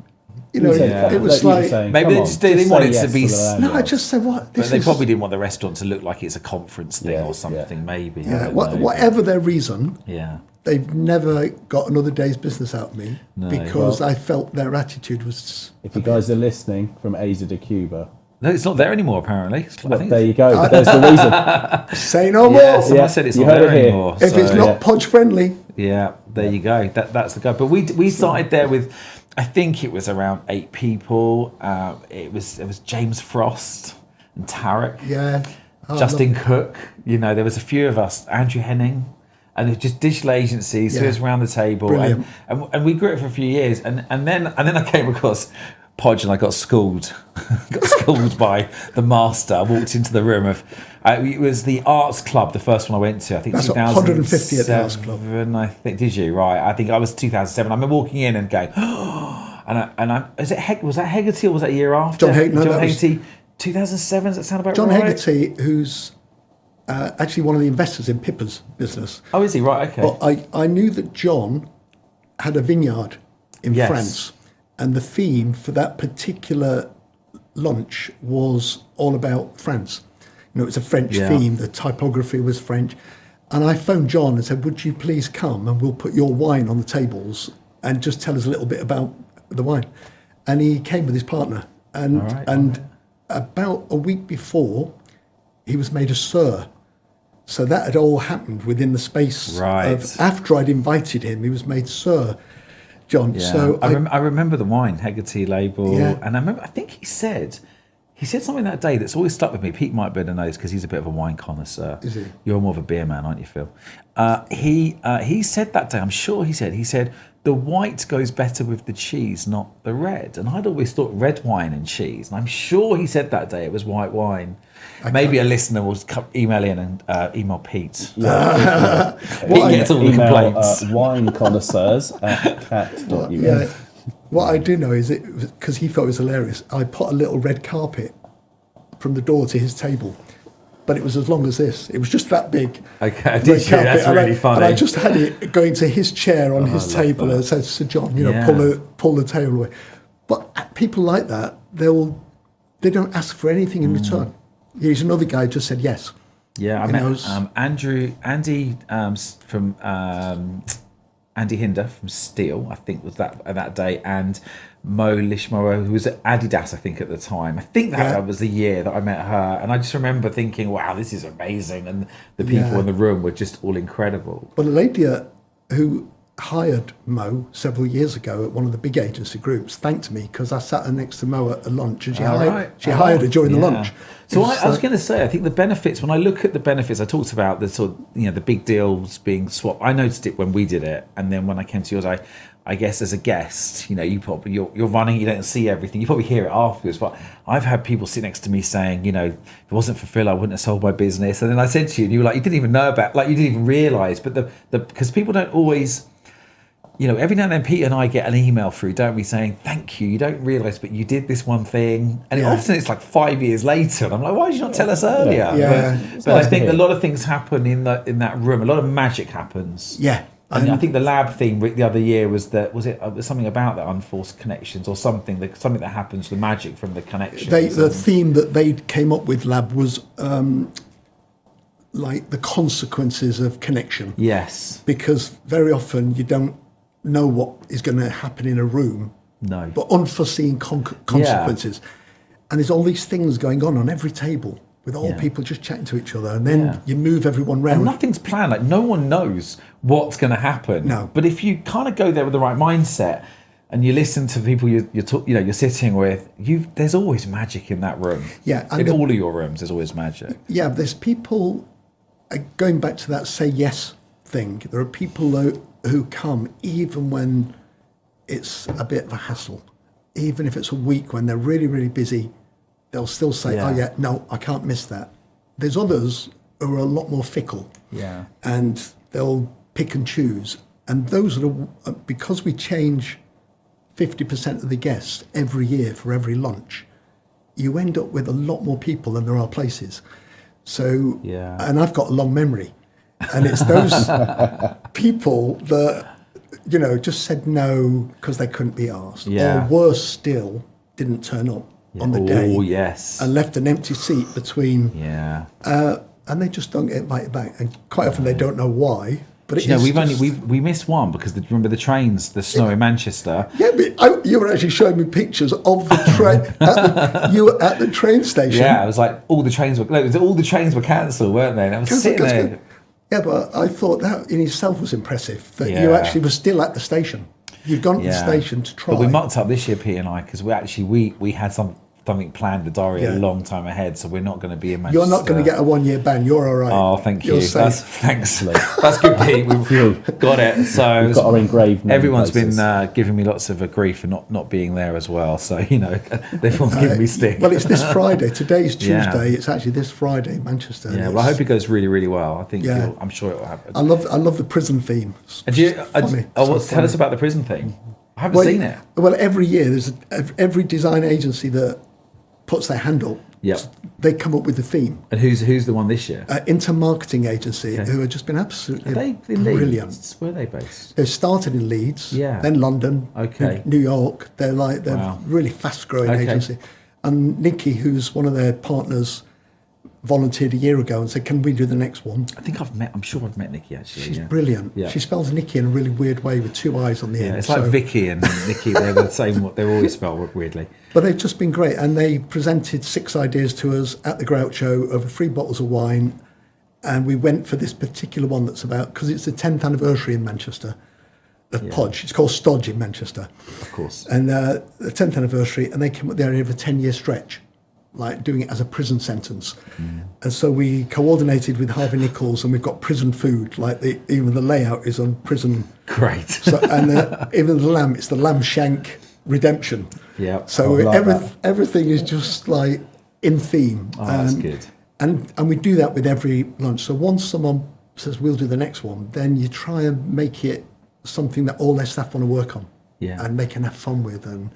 it was like maybe they wanted it to be. No, I just said what. But they probably didn't want the restaurant to look like it's a conference thing or something. Yeah. Maybe. Yeah. Whatever their reason. Yeah. They've never got another day's business out of me because I felt their attitude was. If you guys are listening from Asia to Cuba. No, it's not there anymore, apparently. There you go. But there's the reason. Say no more. Someone said it's not there anymore. If it's not Podge friendly. Yeah, there you go. That's the guy. But we started there with, I think it was around 8 people. It was James Frost and Tarek. Yeah. Justin Cook. There was a few of us. Andrew Henning. And it was just digital agencies. So it was around the table. And we grew it for a few years. And then I came across Podge and I got schooled. By the master. I walked into the room of it was the Arts Club, the first one I went to. I think that's 2050 at the Arts Club. I think, did you? Right. I think I was 2007. I remember walking in and going, was that Hegarty or was that a year after? John Hegarty, 2007. Does that sound about right? John Hegarty, who's actually one of the investors in Pippa's business. Oh, is he? Right. Okay. But I knew that John had a vineyard in France. And the theme for that particular lunch was all about France. It was a French theme. The typography was French. And I phoned John and said, would you please come and we'll put your wine on the tables and just tell us a little bit about the wine. And he came with his partner. And about a week before, he was made a Sir. So that had all happened within the space of, after I'd invited him, he was made Sir. John. Yeah. So I remember the wine, Hegarty label, and I think he said something that day that's always stuck with me. Pete might better know this because he's a bit of a wine connoisseur. Is he? You're more of a beer man, aren't you, Phil? He said that day, I'm sure he said, the white goes better with the cheese, not the red. And I'd always thought red wine and cheese. And I'm sure he said that day it was white wine. Maybe a listener will email in and email Pete. He gets all the complaints. Wine connoisseurs at cat.uk. Yeah. What I do know is because he thought it was hilarious, I put a little red carpet from the door to his table. But it was as long as this. It was just that big. Okay, did you? That's really funny. And I just had it going to his chair on his table and said, Sir John, pull the table away. But people like that, they don't ask for anything in return. Here's another guy who just said yes. Yeah, I met Andy from Andy Hinder from Steel, I think was that day, and Mo Lishmara, who was at Adidas, I think, at the time. I think that was the year that I met her. And I just remember thinking, wow, this is amazing. And the people in the room were just all incredible. But a lady who hired Mo several years ago at one of the big agency groups thanked me because I sat her next to Mo at a lunch and she hired her during the lunch. So I was going to say, I think the benefits, when I look at the benefits, I talked about the sort of, the big deals being swapped. I noticed it when we did it. And then when I came to yours, I guess as a guest, you're running, you don't see everything. You probably hear it afterwards, but I've had people sit next to me saying, if it wasn't for Phil, I wouldn't have sold my business. And then I said to you, and you were like, you didn't even know about, you didn't even realise. But because people don't always, every now and then Pete and I get an email through, don't we, saying, thank you, you don't realise, but you did this one thing. And often it's like 5 years later. And I'm like, why did you not tell us earlier? Yeah. But I think a lot of things happen in that room. A lot of magic happens. Yeah. And I think the lab theme the other year was something about the unforced connections or something that happens, the magic from the connections. The theme that they came up with, lab, was like the consequences of connection. Yes. Because very often you don't know what is going to happen in a room. No. But unforeseen consequences. Yeah. And there's all these things going on every table, with all people just chatting to each other, and then you move everyone round. And nothing's planned. Like, no one knows what's going to happen. No. But if you kind of go there with the right mindset and you listen to people you're sitting with, there's always magic in that room. Yeah. In all of your rooms, there's always magic. Yeah, there's people, going back to that say yes thing, there are people who come even when it's a bit of a hassle. Even if it's a week when they're really, really busy, they'll still say, no, I can't miss that. There's others who are a lot more fickle. Yeah. And they'll pick and choose. And those are because we change 50% of the guests every year for every lunch, you end up with a lot more people than there are places. So, and I've got a long memory. And it's those people that, just said no because they couldn't be asked. Yeah. Or worse still, didn't turn up on the day. Oh, yes. And left an empty seat between. Yeah. And they just don't get invited back. And quite often they don't know why. But we missed one because remember the trains, the snow in Manchester. Yeah, but you were actually showing me pictures of the train. You were at the train station. Yeah, it was like all the trains were cancelled, weren't they? And I was sitting there. Yeah, but I thought that in itself was impressive, that you actually were still at the station. You'd gone to the station to try. But we mucked up this year, Pete and I, because we had something planned, the diary, a long time ahead, so we're not going to be in Manchester. You're not going to get a 1 year ban. You're all right. Oh, thank you. You're safe. Thanks. That's good, Pete. We've got it. So we've got our engraved. Everyone's been giving me lots of grief for not being there as well. So everyone's giving me stick. Well, it's this Friday. Today's Tuesday. It's actually this Friday, Manchester. Yeah. Well, I hope it goes really, really well. I think I'm sure it will happen. I love the prison theme. Tell us about the prison theme. I haven't seen it. Well, every year there's every design agency that puts their hand up. Yeah. They come up with the theme. And who's the one this year? Inter-Marketing Agency, who have just been absolutely brilliant. Leeds? Where are they based? They started in Leeds, then London, New York. They're really fast-growing agency. And Nikki, who's one of their partners, volunteered a year ago and said, can we do the next one? I'm sure I've met Nikki actually. She's brilliant. Yeah. She spells Nikki in a really weird way with two eyes on the end. It's like Vicky and Nikki, they're the same, they're always spelled weirdly. But they've just been great, and they presented 6 ideas to us at the Groucho over 3 bottles of wine, and we went for this particular one that's about, because it's the 10th anniversary in Manchester of Podge. It's called Stodge in Manchester. Of course. And the 10th anniversary, and they came up with the idea of a 10-year stretch. like doing it as a prison sentence. And so we coordinated with Harvey Nichols, and we've got prison food, like even the layout is on prison. Great. So, and even the lamb, it's the lamb shank redemption. Yeah. So everything is just like in theme. Oh, that's good. And we do that with every lunch. So once someone says we'll do the next one, then you try and make it something that all their staff want to work on, and they can have fun with. And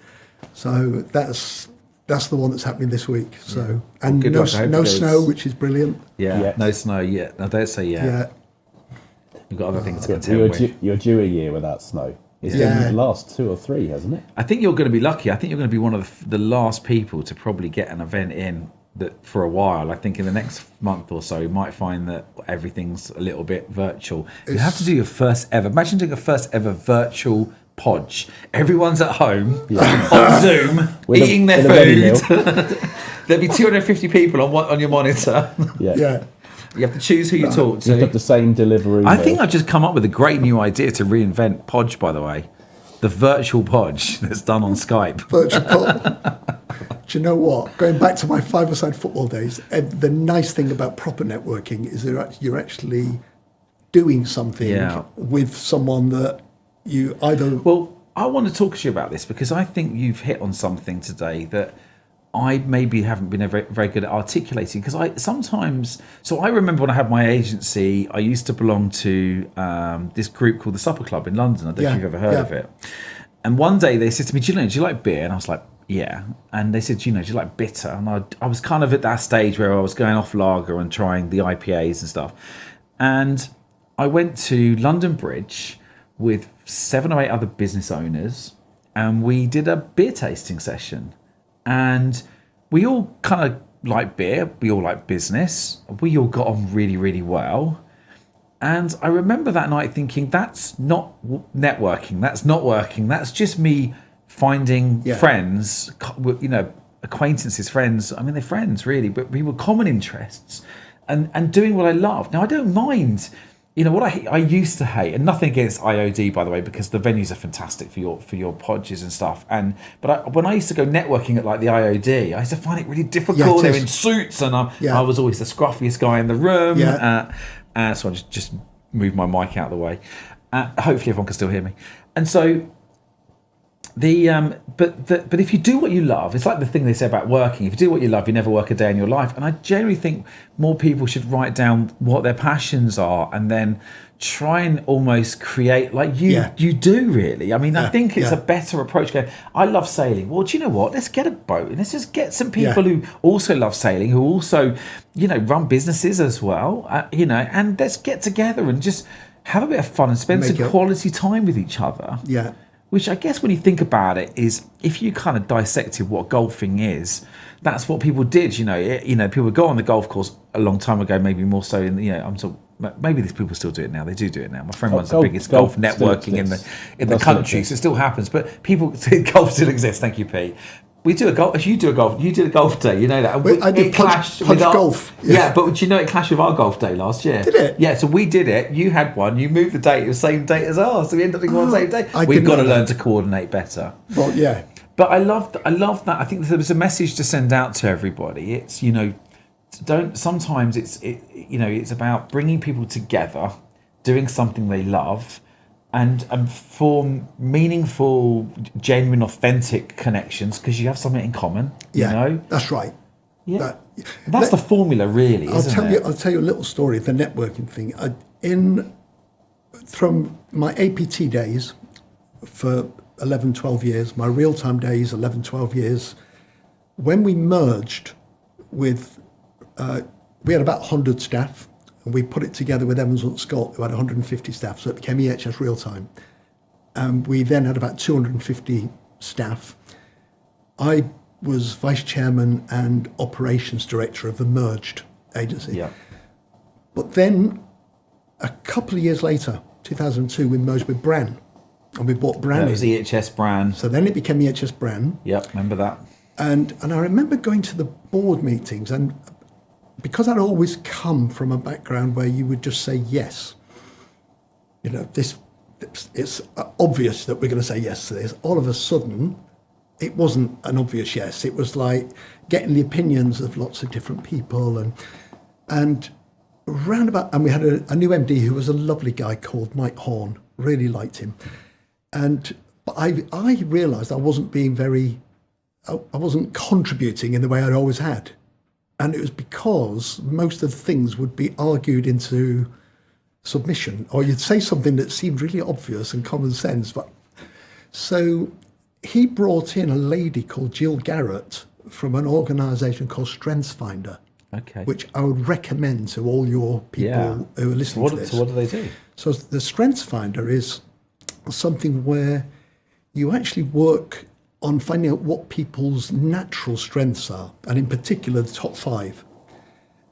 so that's the one that's happening this week. So and no snow, which is brilliant. Yeah, no snow yet. No, don't say yet. Yeah, You've got other things to contend with. You're due a year without snow. It's been the last 2 or 3, hasn't it? I think you're going to be lucky. I think you're going to be one of the last people to probably get an event in that for a while. I think in the next month or so, you might find that everything's a little bit virtual. You have to do your first ever. Imagine doing a first ever virtual Podge. Everyone's at home on Zoom, eating their food. There'll be 250 people on your monitor. Yeah. You have to choose who you talk to. You've got the same delivery. I think I've just come up with a great new idea to reinvent Podge, by the way. The virtual Podge that's done on Skype. Virtual Podge. Do you know what? Going back to my five-a-side football days, the nice thing about proper networking is that you're actually doing something with someone that you either... Well, I want to talk to you about this because I think you've hit on something today that I maybe haven't been very, very good at articulating, because I remember when I had my agency, I used to belong to this group called the Supper Club in London. I don't know if you've ever heard of it. And one day they said to me, do you like beer? And I was like, yeah. And they said, do you like bitter? And I was kind of at that stage where I was going off lager and trying the IPAs and stuff. And I went to London Bridge with 7 or 8 other business owners, and we did a beer tasting session. And we all kind of like beer, we all like business, we all got on really, really well. And I remember that night thinking, that's not networking, that's not working, that's just me finding friends, acquaintances, friends. I mean, they're friends really, but we were common interests and doing what I love. Now, I don't mind. What I used to hate, and nothing against IOD, by the way, because the venues are fantastic for your podges and stuff. But when I used to go networking at like the IOD, I used to find it really difficult. They're in suits, and I was always the scruffiest guy in the room. So I just moved my mic out of the way. Hopefully, everyone can still hear me. And so but if you do what you love, it's like the thing they say about working. If you do what you love, you never work a day in your life. And I generally think more people should write down what their passions are and then try and almost create like you do really. I mean, I think it's a better approach. Going, I love sailing. Well, do you know what? Let's get a boat and let's just get some people who also love sailing, who also, run businesses as well, and let's get together and just have a bit of fun and spend some quality time with each other. Yeah. Which I guess when you think about it is, if you kind of dissected what golfing is, that's what people did. People would go on the golf course a long time ago, maybe more so in maybe these people still do it now. They do it now. My friend runs the biggest golf networking in the country, so it still happens. But golf still exists. Thank you, Pete. We do a golf. You do a golf day. You know that. I did Podge golf. Yeah, but it clashed with our golf day last year. Did it? Yeah. So we did it. You had one. You moved the date. It was the same date as ours. So we ended up doing one same day. We've got to learn to coordinate better. Well, yeah. But I love that. I think there was a message to send out to everybody. It's Sometimes it's about bringing people together, doing something they love, and form meaningful, genuine, authentic connections because you have something in common. That's right. Yeah, that's the formula, really. I'll tell you a little story. The networking thing. From my APT days for 11, 12 years, my real-time days, 11, 12 years, when we merged with, we had about 100 staff, and we put it together with Evans Hunt Scott, who had 150 staff, so it became EHS Real-Time. And we then had about 250 staff. I was vice chairman and operations director of the merged agency. Yeah. But then, a couple of years later, 2002, we merged with Bran. And we bought Bran. That was EHS Bran. So then it became EHS Bran. Yep, remember that. And I remember going to the board meetings, and because I'd always come from a background where you would just say yes. It's obvious that we're going to say yes to this. All of a sudden, it wasn't an obvious yes. It was like getting the opinions of lots of different people, and roundabout. And we had a new MD who was a lovely guy called Mike Horn. Really liked him, but I realised I wasn't being I wasn't contributing in the way I'd always had. And it was because most of the things would be argued into submission, or you'd say something that seemed really obvious and common sense. So he brought in a lady called Jill Garrett from an organisation called StrengthsFinder, which I would recommend to all your people who are listening to this. So what do they do? So the StrengthsFinder is something where you actually work on finding out what people's natural strengths are, and in particular the top 5.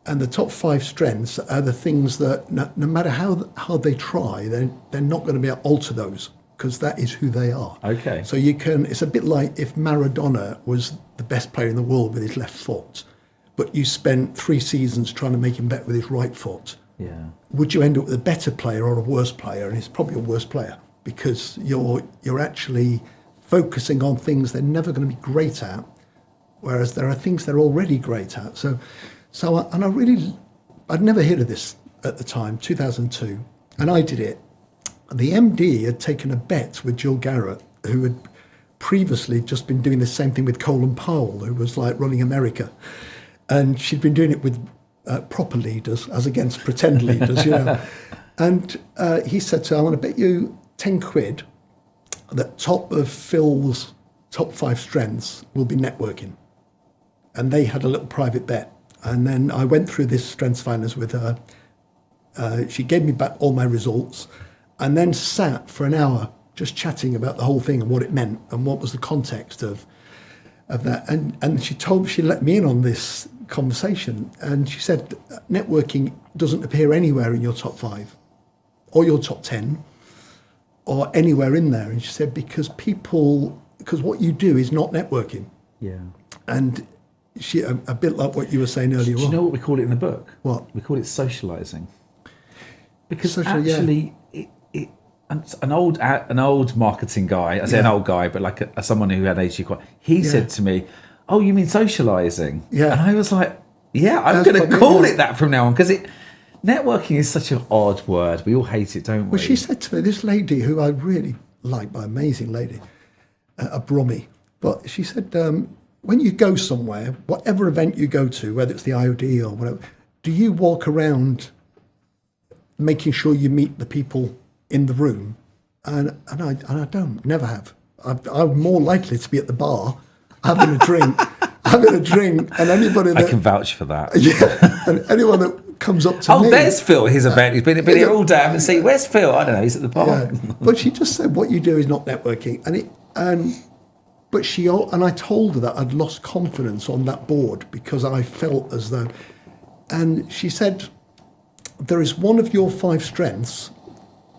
And the top 5 strengths are the things that no matter how they try, they're not going to be able to alter those, because that is who they are. Okay. So it's a bit like if Maradona was the best player in the world with his left foot, but you spent 3 seasons trying to make him better with his right foot. Yeah. Would you end up with a better player or a worse player? And it's probably a worse player, because you're actually focusing on things they're never going to be great at, whereas there are things they're already great at. I'd never heard of this at the time, 2002, and I did it. The MD had taken a bet with Jill Garrett, who had previously just been doing the same thing with Colin Powell, who was like running America. And she'd been doing it with proper leaders as against pretend leaders, And he said to her, I want to bet you 10 quid that top of Phil's top 5 strengths will be networking. And they had a little private bet. And then I went through this strengths finders with her. She gave me back all my results, and then sat for an hour just chatting about the whole thing and what it meant and what was the context of that. And she let me in on this conversation, and she said networking doesn't appear anywhere in your top 5 or your top 10 or anywhere in there. And she said because what you do is not networking. Yeah. And a bit like what you were saying earlier on. Do you know what we call it in the book? What? We call it socializing. Because an old marketing guy, I say an old guy, but like someone who had AG, he said to me, "Oh, you mean socializing?" Yeah. And I was like, "Yeah, I'm going to call it that from now on," because networking is such an odd word. We all hate it, don't we? Well, she said to me, this lady who I really like, an amazing lady, a Brummie, but she said, when you go somewhere, whatever event you go to, whether it's the IOD or whatever, do you walk around making sure you meet the people in the room? And I don't, never have. I'm more likely to be at the bar having a drink, and anybody that... I can vouch for that. Yeah, and anyone that comes up to me... Oh, there's Phil, his event. He's been here all day. I haven't seen... Where's Phil? I don't know, he's at the bar. Yeah. But she just said, what you do is not networking. And I told her that I'd lost confidence on that board because I felt as though... And she said, there is one of your 5 strengths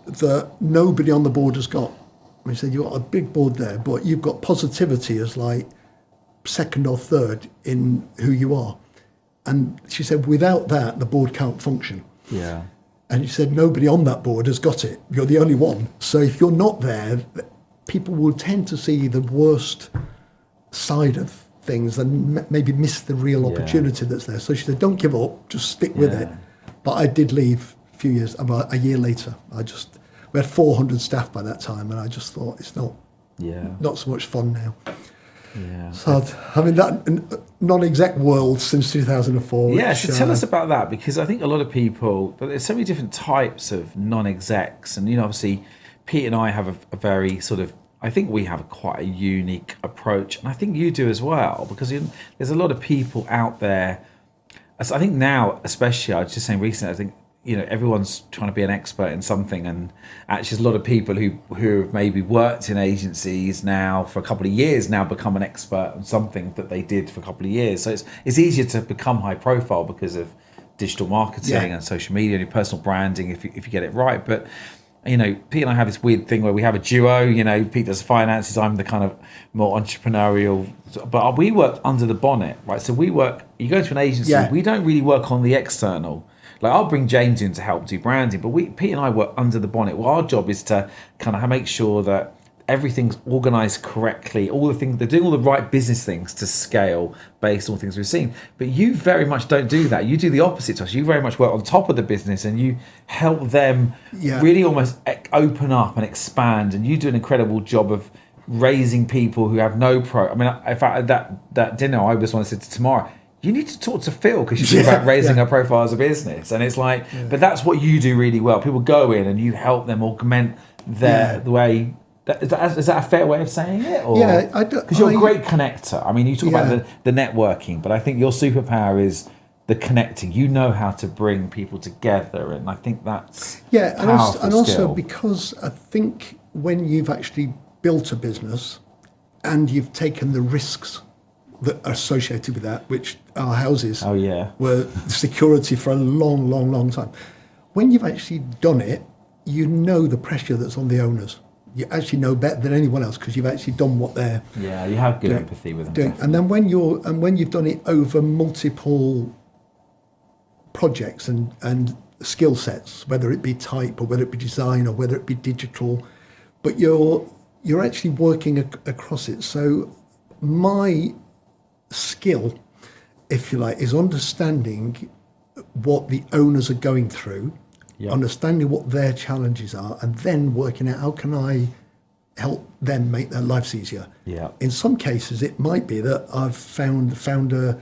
that nobody on the board has got. And she said, you've got a big board there, but you've got positivity as like second or third in who you are. And she said, without that, the board can't function. Yeah. And she said, nobody on that board has got it. You're the only one. So if you're not there, people will tend to see the worst side of things and maybe miss the real opportunity that's there. So she said, don't give up, just stick with it. But I did leave about a year later. We had 400 staff by that time, and I just thought it's not so much fun now. Yeah. So that non-exec world since 2004. Yeah, so tell us about that, because I think a lot of people, but there's so many different types of non-execs, and obviously Pete and I have a very sort of, I think we have quite a unique approach, and I think you do as well, because there's a lot of people out there. I think now, especially, I was just saying recently, I think everyone's trying to be an expert in something, and actually there's a lot of people who have maybe worked in agencies now for a couple of years now become an expert on something that they did for a couple of years. So it's easier to become high profile because of digital marketing and social media and your personal branding if you get it right. But Pete and I have this weird thing where we have a duo. Pete does finances, I'm the kind of more entrepreneurial, but we work under the bonnet, right? So you go to an agency, we don't really work on the external. Like, I'll bring James in to help do branding, but Pete and I work under the bonnet. Well, our job is to kind of make sure that everything's organized correctly, all the things, they're doing all the right business things to scale based on things we've seen. But you very much don't do that. You do the opposite to us. You very much work on top of the business and you help them really almost open up and expand. And you do an incredible job of raising people who have no I mean, in fact, that dinner, I just want to say to Tamara, you need to talk to Phil because you talk about raising her profile as a business. And it's like, but that's what you do really well. People go in and you help them augment the way. Is that a fair way of saying it? Or? Yeah, because you're a great connector. I mean, you talk about the networking, but I think your superpower is the connecting. You know how to bring people together, and I think that's and also because I think when you've actually built a business and you've taken the risks that are associated with that, which our houses were security for a long, long, long time. When you've actually done it, you know the pressure that's on the owners. You actually know better than anyone else because you've actually done what they're you have good empathy with them doing. And then when you've done it over multiple projects and skill sets, whether it be type or whether it be design or whether it be digital, but you're actually working across it. So my skill, if you like, is understanding what the owners are going through, understanding what their challenges are, and then working out how can I help them make their lives easier. In some cases, it might be that I've found the founder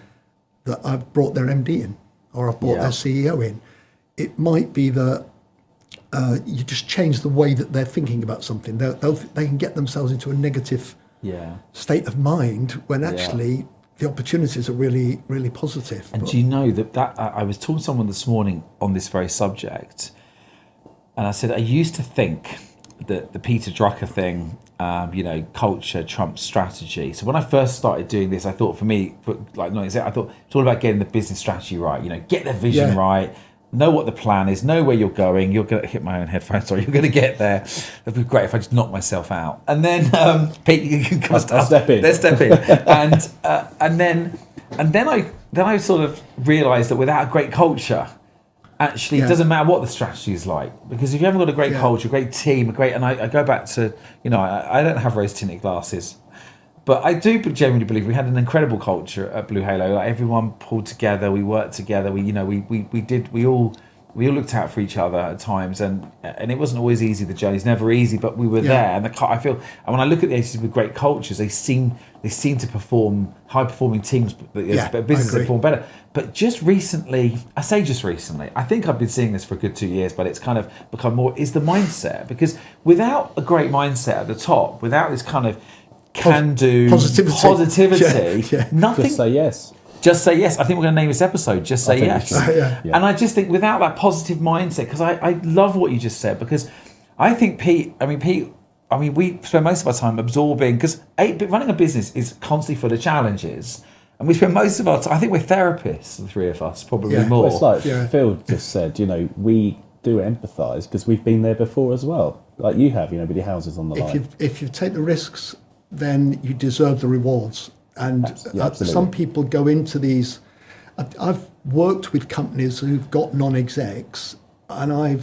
that I've brought their MD in, or I've brought their CEO in. It might be that you just change the way that they're thinking about something. They can get themselves into a negative state of mind when actually the opportunities are really, really positive. And do you know that I was talking to someone this morning on this very subject, and I said, I used to think that the Peter Drucker thing, culture trumps strategy. So when I first started doing this, I thought for me, I thought it's all about getting the business strategy right, get the vision right, know what the plan is, know where you're going. You're going to hit my own headphones. Sorry, you're going to get there. It'd be great if I just knocked myself out. And then Pete, you can come I'll step in. Let's step in. and then I sort of realised that without a great culture, actually it doesn't matter what the strategy is like, because if you haven't got a great culture, a great team, and I go back to I don't have rose tinted glasses. But I do genuinely believe we had an incredible culture at Blue Halo. Like, everyone pulled together, we worked together. We all looked out for each other at times, and it wasn't always easy. The journey's never easy, but we were there. And I feel, and when I look at the agencies with great cultures, they seem to perform, high performing teams, but businesses that perform better. But just recently, I think I've been seeing this for a good 2 years, but it's kind of become more is the mindset, because without a great mindset at the top, without this kind of can-do positivity. Nothing. Just say yes. Just say yes. I think we're going to name this episode "Just Say Yes." And I just think without that positive mindset, because I love what you just said, because I think Pete, we spend most of our time absorbing, because running a business is constantly full of challenges, and we spend most of our time. I think we're therapists, the three of us, probably more. Well, it's like Phil just said. We do empathise because we've been there before as well, like you have. With your houses on the line. If you take the risks, then you deserve the rewards. And some people go into these. I've worked with companies who've got non-execs, and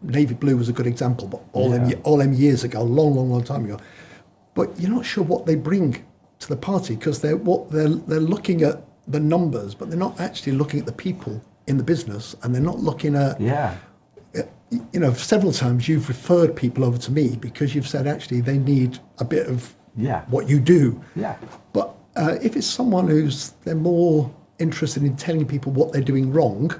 Navy Blue was a good example, but all them years ago, long time ago. But you're not sure what they bring to the party, because they're looking at the numbers, but they're not actually looking at the people in the business, and they're not looking at several times you've referred people over to me because you've said actually they need a bit of what you do. But if it's someone they're more interested in telling people what they're doing wrong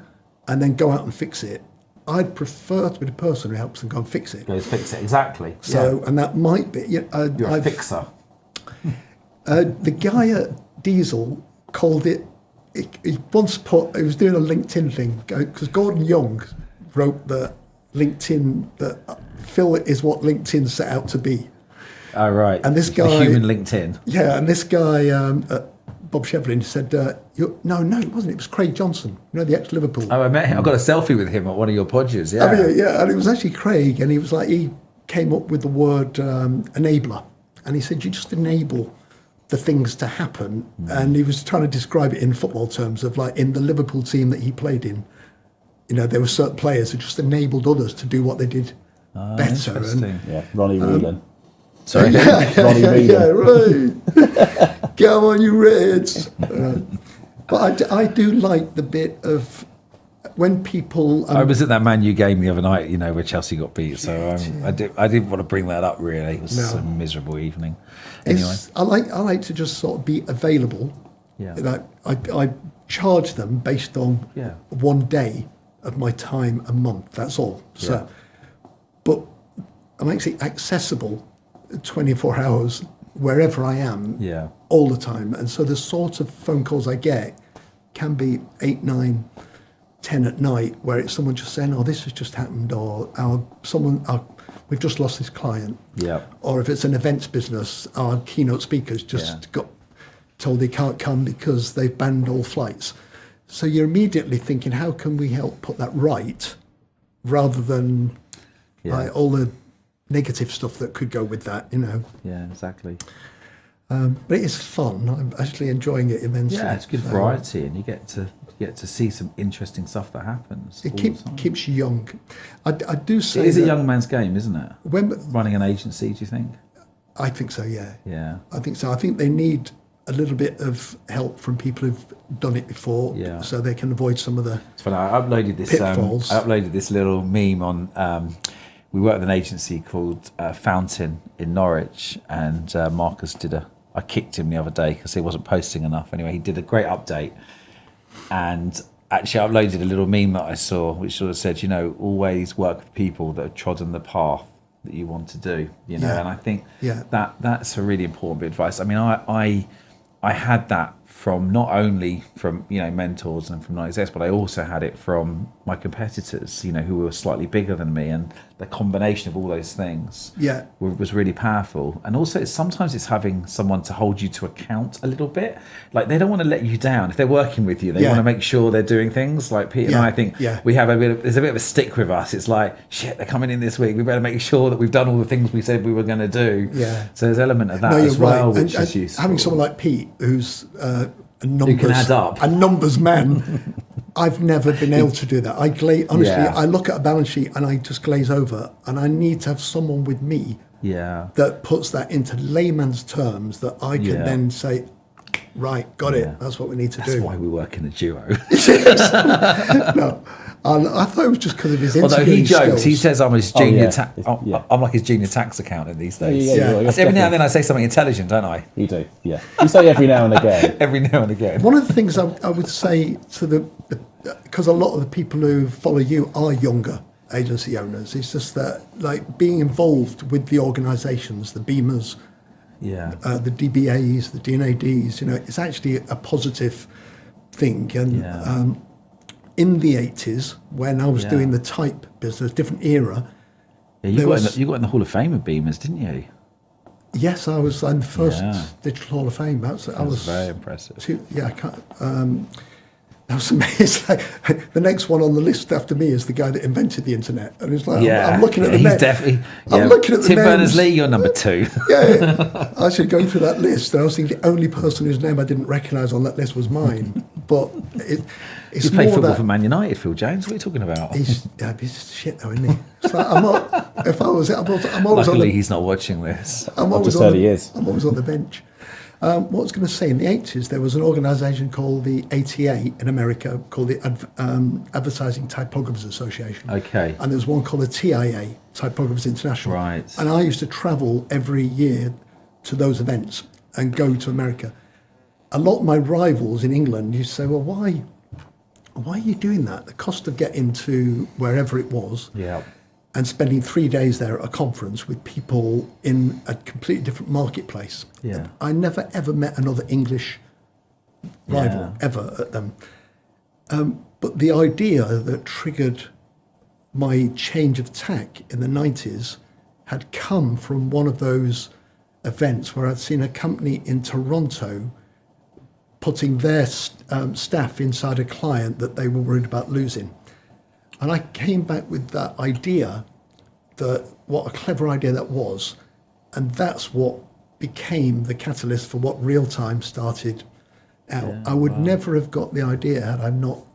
and then go out and fix it, I'd prefer to be the person who helps them go and fix it. Goes fix it, exactly. So, and that might be... You're a fixer. The guy at Diesel called it... He once he was doing a LinkedIn thing, because Gordon Young wrote that Phil is what LinkedIn set out to be. Oh, right. And this guy... The human LinkedIn. Yeah, and this guy, Bob Shevlin, said, no, it wasn't. It was Craig Johnson, the ex-Liverpool. Oh, I met him. I got a selfie with him at one of your podges, and it was actually Craig, and he was like, he came up with the word enabler. And he said, you just enable the things to happen. And he was trying to describe it in football terms of, like, in the Liverpool team that he played in, there were certain players who just enabled others to do what they did better. And Ronnie Whelan. Sorry. Ronnie Reagan. Right. Go on, you Reds. But I do like the bit of when people. I was at that Man U game the other night, where Chelsea got beat. So I didn't want to bring that up. Really, it was a miserable evening. Anyway, I like to just sort of be available. Yeah. I charge them based on 1 day of my time a month. That's all. So, but I'm actually accessible 24 hours wherever I am. Yeah. All the time, and so the sort of phone calls I get can be 8, 9, 10 at night, where it's someone just saying, "Oh, this has just happened," or we've just lost this client. Yeah. Or if it's an events business, our keynote speakers just got told they can't come because they've banned all flights. So you're immediately thinking, how can we help put that right, rather than all the negative stuff that could go with that, Yeah, exactly. But it is fun. I'm actually enjoying it immensely. Yeah, it's good variety, and you get to see some interesting stuff that happens. It keeps you young. I do say it is a young man's game, isn't it? When running an agency, do you think? I think so. Yeah. Yeah. I think so. I think they need a little bit of help from people who've done it before, so they can avoid some of the. It's funny. I uploaded this. Pitfalls. I uploaded this little meme on. We work with an agency called Fountain in Norwich, and Marcus I kicked him the other day because he wasn't posting enough. Anyway, he did a great update, and actually I uploaded a little meme that I saw, which sort of said, always work with people that have trodden the path that you want to do. And I think that's a really important bit of advice. I mean, I had that from not only from mentors and from non-execs, but I also had it from my competitors, who were slightly bigger than me, and the combination of all those things was really powerful. And also sometimes it's having someone to hold you to account a little bit. Like, they don't want to let you down. If they're working with you, they want to make sure they're doing things. Like Pete and I think we have there's a bit of a stick with us. It's like, shit, they're coming in this week, we better make sure that we've done all the things we said we were going to do. So there's an element of that as well, which is useful. Having someone like Pete, who's a you can add up. numbers man. I've never been able to do that. I look at a balance sheet and I just glaze over, and I need to have someone with me that puts that into layman's terms that I can then say, right, got it. That's what we need to do. That's why we work in a duo. No, I thought it was just because of his Although he jokes, skills. he says I'm his junior I'm like his junior tax accountant these days. Every now and then I say something intelligent, don't I? You do, yeah. You say every now and again. Every now and again. One of the things I would say to because a lot of the people who follow you are younger agency owners, it's just that, like, being involved with the organisations, the Beamers, the DBAs, the DNADs, it's actually a positive thing. And in the 80s, when I was doing the type business, different era. Yeah, you got in the Hall of Fame of Beamers, didn't you? Yes, I was in the first Digital Hall of Fame. That was very impressive. That was amazing. The next one on the list after me is the guy that invented the internet, and it's like, I'm looking at the he's definitely. I'm looking at the Tim names. Berners-Lee, you're number 2. I should go through that list, and I was thinking the only person whose name I didn't recognise on that list was mine. But it's you play more football that for Man United, Phil Jones. What are you talking about? he's shit though, isn't he? It's like, I'm always Luckily, he's not watching this. I'm always on the bench. What I was going to say, in the 80s, there was an organisation called the ATA in America, called the Advertising Typographers Association. Okay. And there's one called the TIA, Typographers International. Right. And I used to travel every year to those events and go to America. A lot of my rivals in England used to say, well, why are you doing that? The cost of getting to wherever it was. And spending 3 days there at a conference with people in a completely different marketplace. I never, ever met another English rival, ever, at them. But the idea that triggered my change of tack in the 90s had come from one of those events where I'd seen a company in Toronto putting their staff inside a client that they were worried about losing. And I came back with that idea, what a clever idea that was. And that's what became the catalyst for what real time started out. I would never have got the idea had I not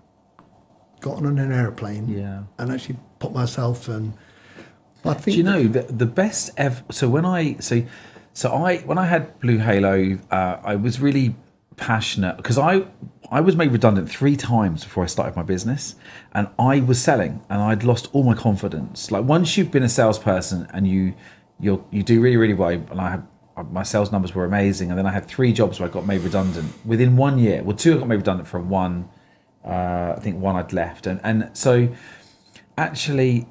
gotten on an airplane and actually put myself and I think Do you know the best ever? So when I had Blue Halo, I was really passionate because I was made redundant 3 times before I started my business, and I was selling, and I'd lost all my confidence. Like once you've been a salesperson and you do really really well, and my sales numbers were amazing, and then I had 3 jobs where I got made redundant within 1 year. Well, 2 I got made redundant from, one I think 1 I'd left, and so actually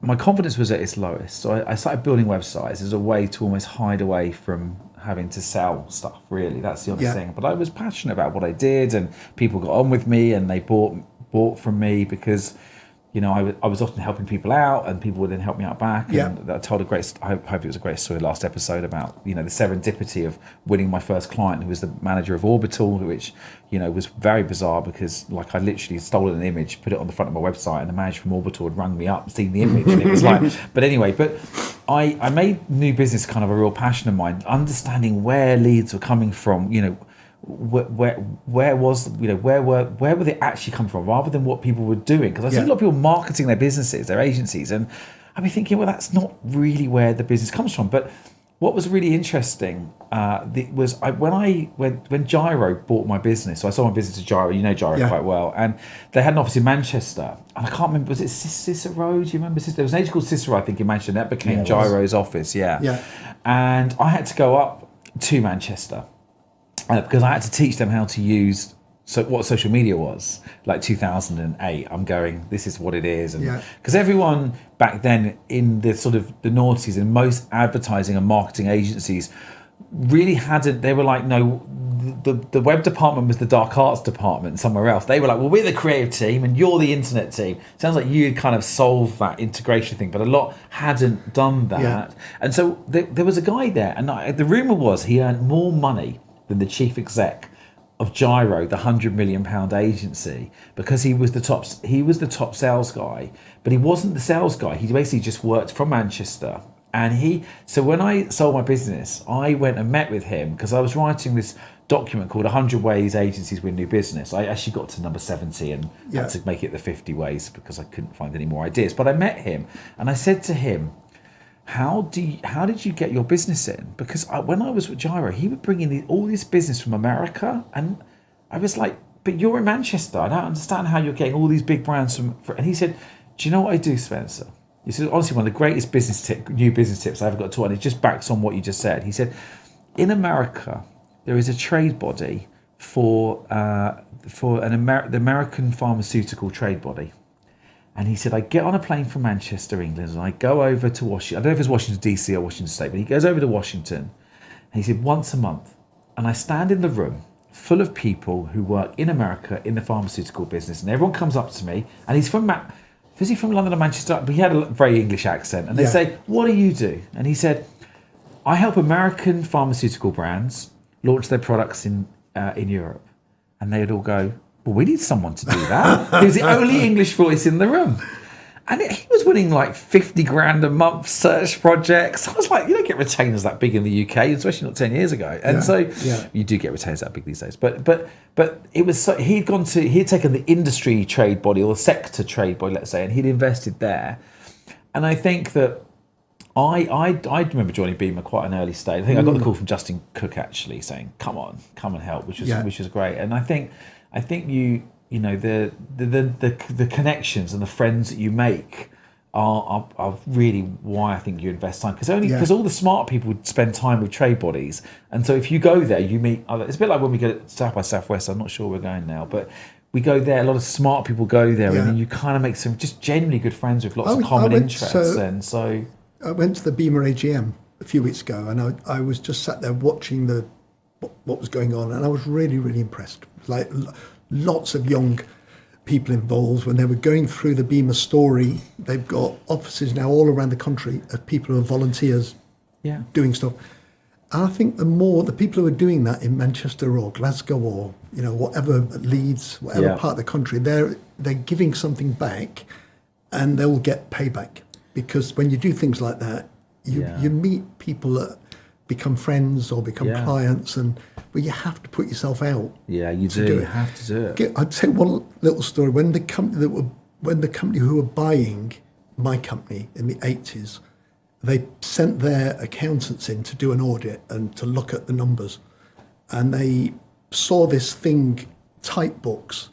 my confidence was at its lowest. So I started building websites as a way to almost hide away from having to sell stuff, really. That's the honest thing. But I was passionate about what I did, and people got on with me, and they bought from me because, you know, I was often helping people out, and people would then help me out back. And I told I hope it was a great story last episode about, you know, the serendipity of winning my first client, who was the manager of Orbital, which, you know, was very bizarre because, like, I literally stolen an image, put it on the front of my website, and the manager from Orbital had rung me up, seen the image, and it was like, but anyway, I made new business kind of a real passion of mine, understanding where leads were coming from, you know, where were they actually come from, rather than what people were doing, because I see a lot of people marketing their businesses, their agencies, and I'd be thinking, well, that's not really where the business comes from. But what was really interesting was when Gyro bought my business. So I sold my business to Gyro. You know Gyro quite well, and they had an office in Manchester, and I can't remember, was it Cicero? Do you remember Cicero? There was an agent called Cicero, I think, in Manchester, and that became Gyro's office. And I had to go up to Manchester because I had to teach them how to use what social media was, like 2008. I'm going, this is what it is, and because everyone back then in the sort of the noughties, in most advertising and marketing agencies, really hadn't. They were like, no, the web department was the dark arts department somewhere else. They were like, well, we're the creative team and you're the internet team. Sounds like you had kind of solved that integration thing, but a lot hadn't done that. And so there was a guy there, and the rumor was he earned more money than the chief exec of Gyro, the £100 million agency, because he was the top sales guy, but he wasn't the sales guy. He basically just worked from Manchester. And so when I sold my business, I went and met with him because I was writing this document called 100 Ways Agencies Win New Business. I actually got to number 70 and had to make it the 50 ways because I couldn't find any more ideas. But I met him and I said to him, how did you get your business in? Because when I was with Gyro, he would bring in all this business from America, and I was like, but you're in Manchester. I don't understand how you're getting all these big brands from. And he said, do you know what I do, Spencer? He said, honestly, one of the greatest new business tips I ever got taught, and it just backs on what you just said. He said, in America, there is a trade body for the American pharmaceutical trade body. And he said, I get on a plane from Manchester, England, and I go over to Washington. I don't know if it's Washington, D.C. or Washington State, but he goes over to Washington. And he said, once a month. And I stand in the room full of people who work in America in the pharmaceutical business. And everyone comes up to me. And he's from London or Manchester? But he had a very English accent. And they say, what do you do? And he said, I help American pharmaceutical brands launch their products in Europe. And they'd all go, well, we need someone to do that. He was the only English voice in the room. And he was winning like 50 grand a month search projects. I was like, you don't get retainers that big in the UK, especially not 10 years ago. And you do get retainers that big these days. But it was so, he'd taken the industry trade body or the sector trade body, let's say, and he'd invested there. And I think that I remember joining Beamer quite an early stage. I think I got the call from Justin Cook actually saying, come and help, which was great. And I think you know the connections and the friends that you make are really why I think you invest time, because all the smart people would spend time with trade bodies, and so if you go there you meet it's a bit like when we go to South by Southwest. I'm not sure where we're going now, but we go there, a lot of smart people go there, and then you kind of make some just genuinely good friends with lots of common interests. And so I went to the Beamer AGM a few weeks ago, and I was just sat there watching what was going on, and I was really, really impressed. Like lots of young people involved. When they were going through the Beamer story, they've got offices now all around the country of people who are volunteers doing stuff. And I think the people who are doing that in Manchester or Glasgow or whatever, Leeds, whatever part of the country, they're giving something back, and they'll get payback. Because when you do things like that, you meet people that become friends or become clients, but you have to put yourself out. Yeah, you do. You have to do it. I'd say one little story. When the company who were buying my company in the 80s, they sent their accountants in to do an audit and to look at the numbers. And they saw this thing, type books,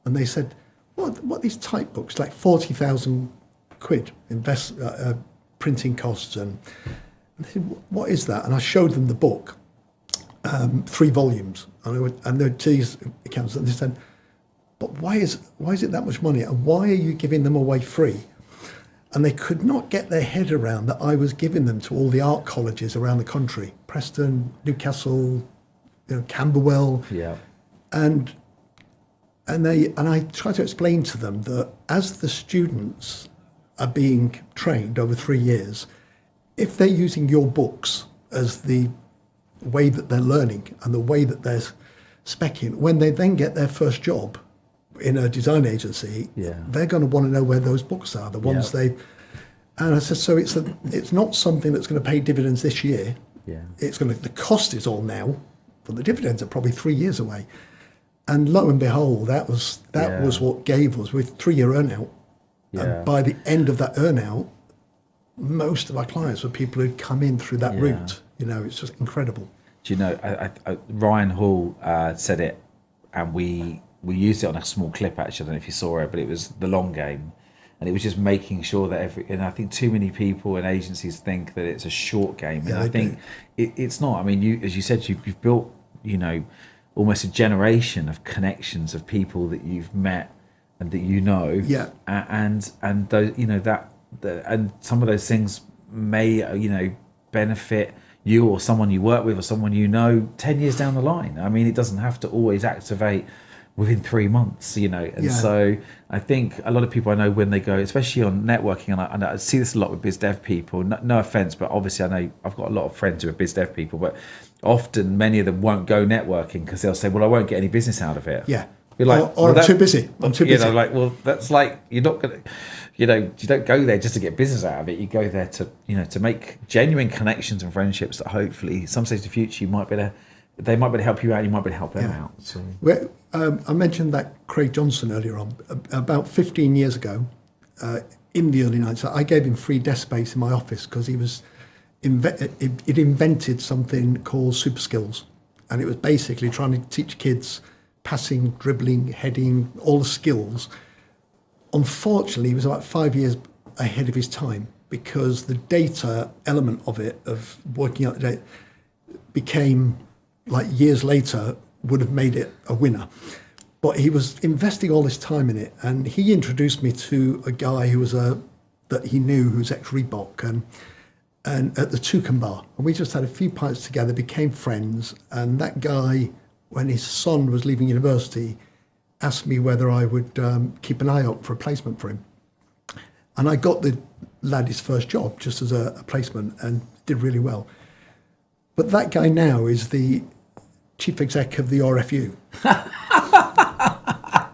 and they said, what are these type books? Like 40,000 quid printing costs. And they said, what is that? And I showed them the book, 3 volumes. And they're to these accountants, and they said, but why is it that much money? And why are you giving them away free? And they could not get their head around that I was giving them to all the art colleges around the country, Preston, Newcastle, Camberwell. Yeah. And I tried to explain to them that as the students are being trained over 3 years, if they're using your books as the way that they're learning and the way that they're speccing, when they then get their first job in a design agency, they're going to want to know where those books are, the ones they. And I said, so it's not something that's going to pay dividends this year. Yeah. It's going to. The cost is all now, but the dividends are probably 3 years away. And lo and behold, that was what gave us with 3-year earnout. Yeah. And by the end of that earnout, most of our clients were people who'd come in through that route. It's just incredible. Do you know, Ryan Hall said it, and we used it on a small clip, actually. I don't know if you saw it, but it was the long game. And it was just making sure that and I think too many people and agencies think that it's a short game. And I think it's not. I mean, as you said, you've built, almost a generation of connections of people that you've met and that and those, and some of those things may, benefit you or someone you work with or someone 10 years down the line. I mean, it doesn't have to always activate within 3 months, so I think a lot of people I know, when they go, especially on networking, and I see this a lot with biz dev people, no offense, but obviously I know I've got a lot of friends who are biz dev people, but often many of them won't go networking because they'll say, well, I won't get any business out of it. Yeah. You're like, or I'm too busy. I'm too busy. That's like, you're not going to, you don't go there just to get business out of it. You go there to, to make genuine connections and friendships that hopefully some stage in the future they might be able to help you out, you might be able to help them out. So. I mentioned that Craig Johnson earlier on. About 15 years ago, in the early 90s, I gave him free desk space in my office because he'd invented something called super skills. And it was basically trying to teach kids passing, dribbling, heading, all the skills. Unfortunately, he was about 5 years ahead of his time because the data element of it, of working out the data, became, like years later, would have made it a winner. But he was investing all this time in it, and he introduced me to a guy who was that he knew, who was ex-Reebok, and at the Toucan Bar. And we just had a few pints together, became friends, and that guy, when his son was leaving university, asked me whether I would keep an eye out for a placement for him. And I got the lad his first job just as a placement and did really well. But that guy now is the chief exec of the RFU.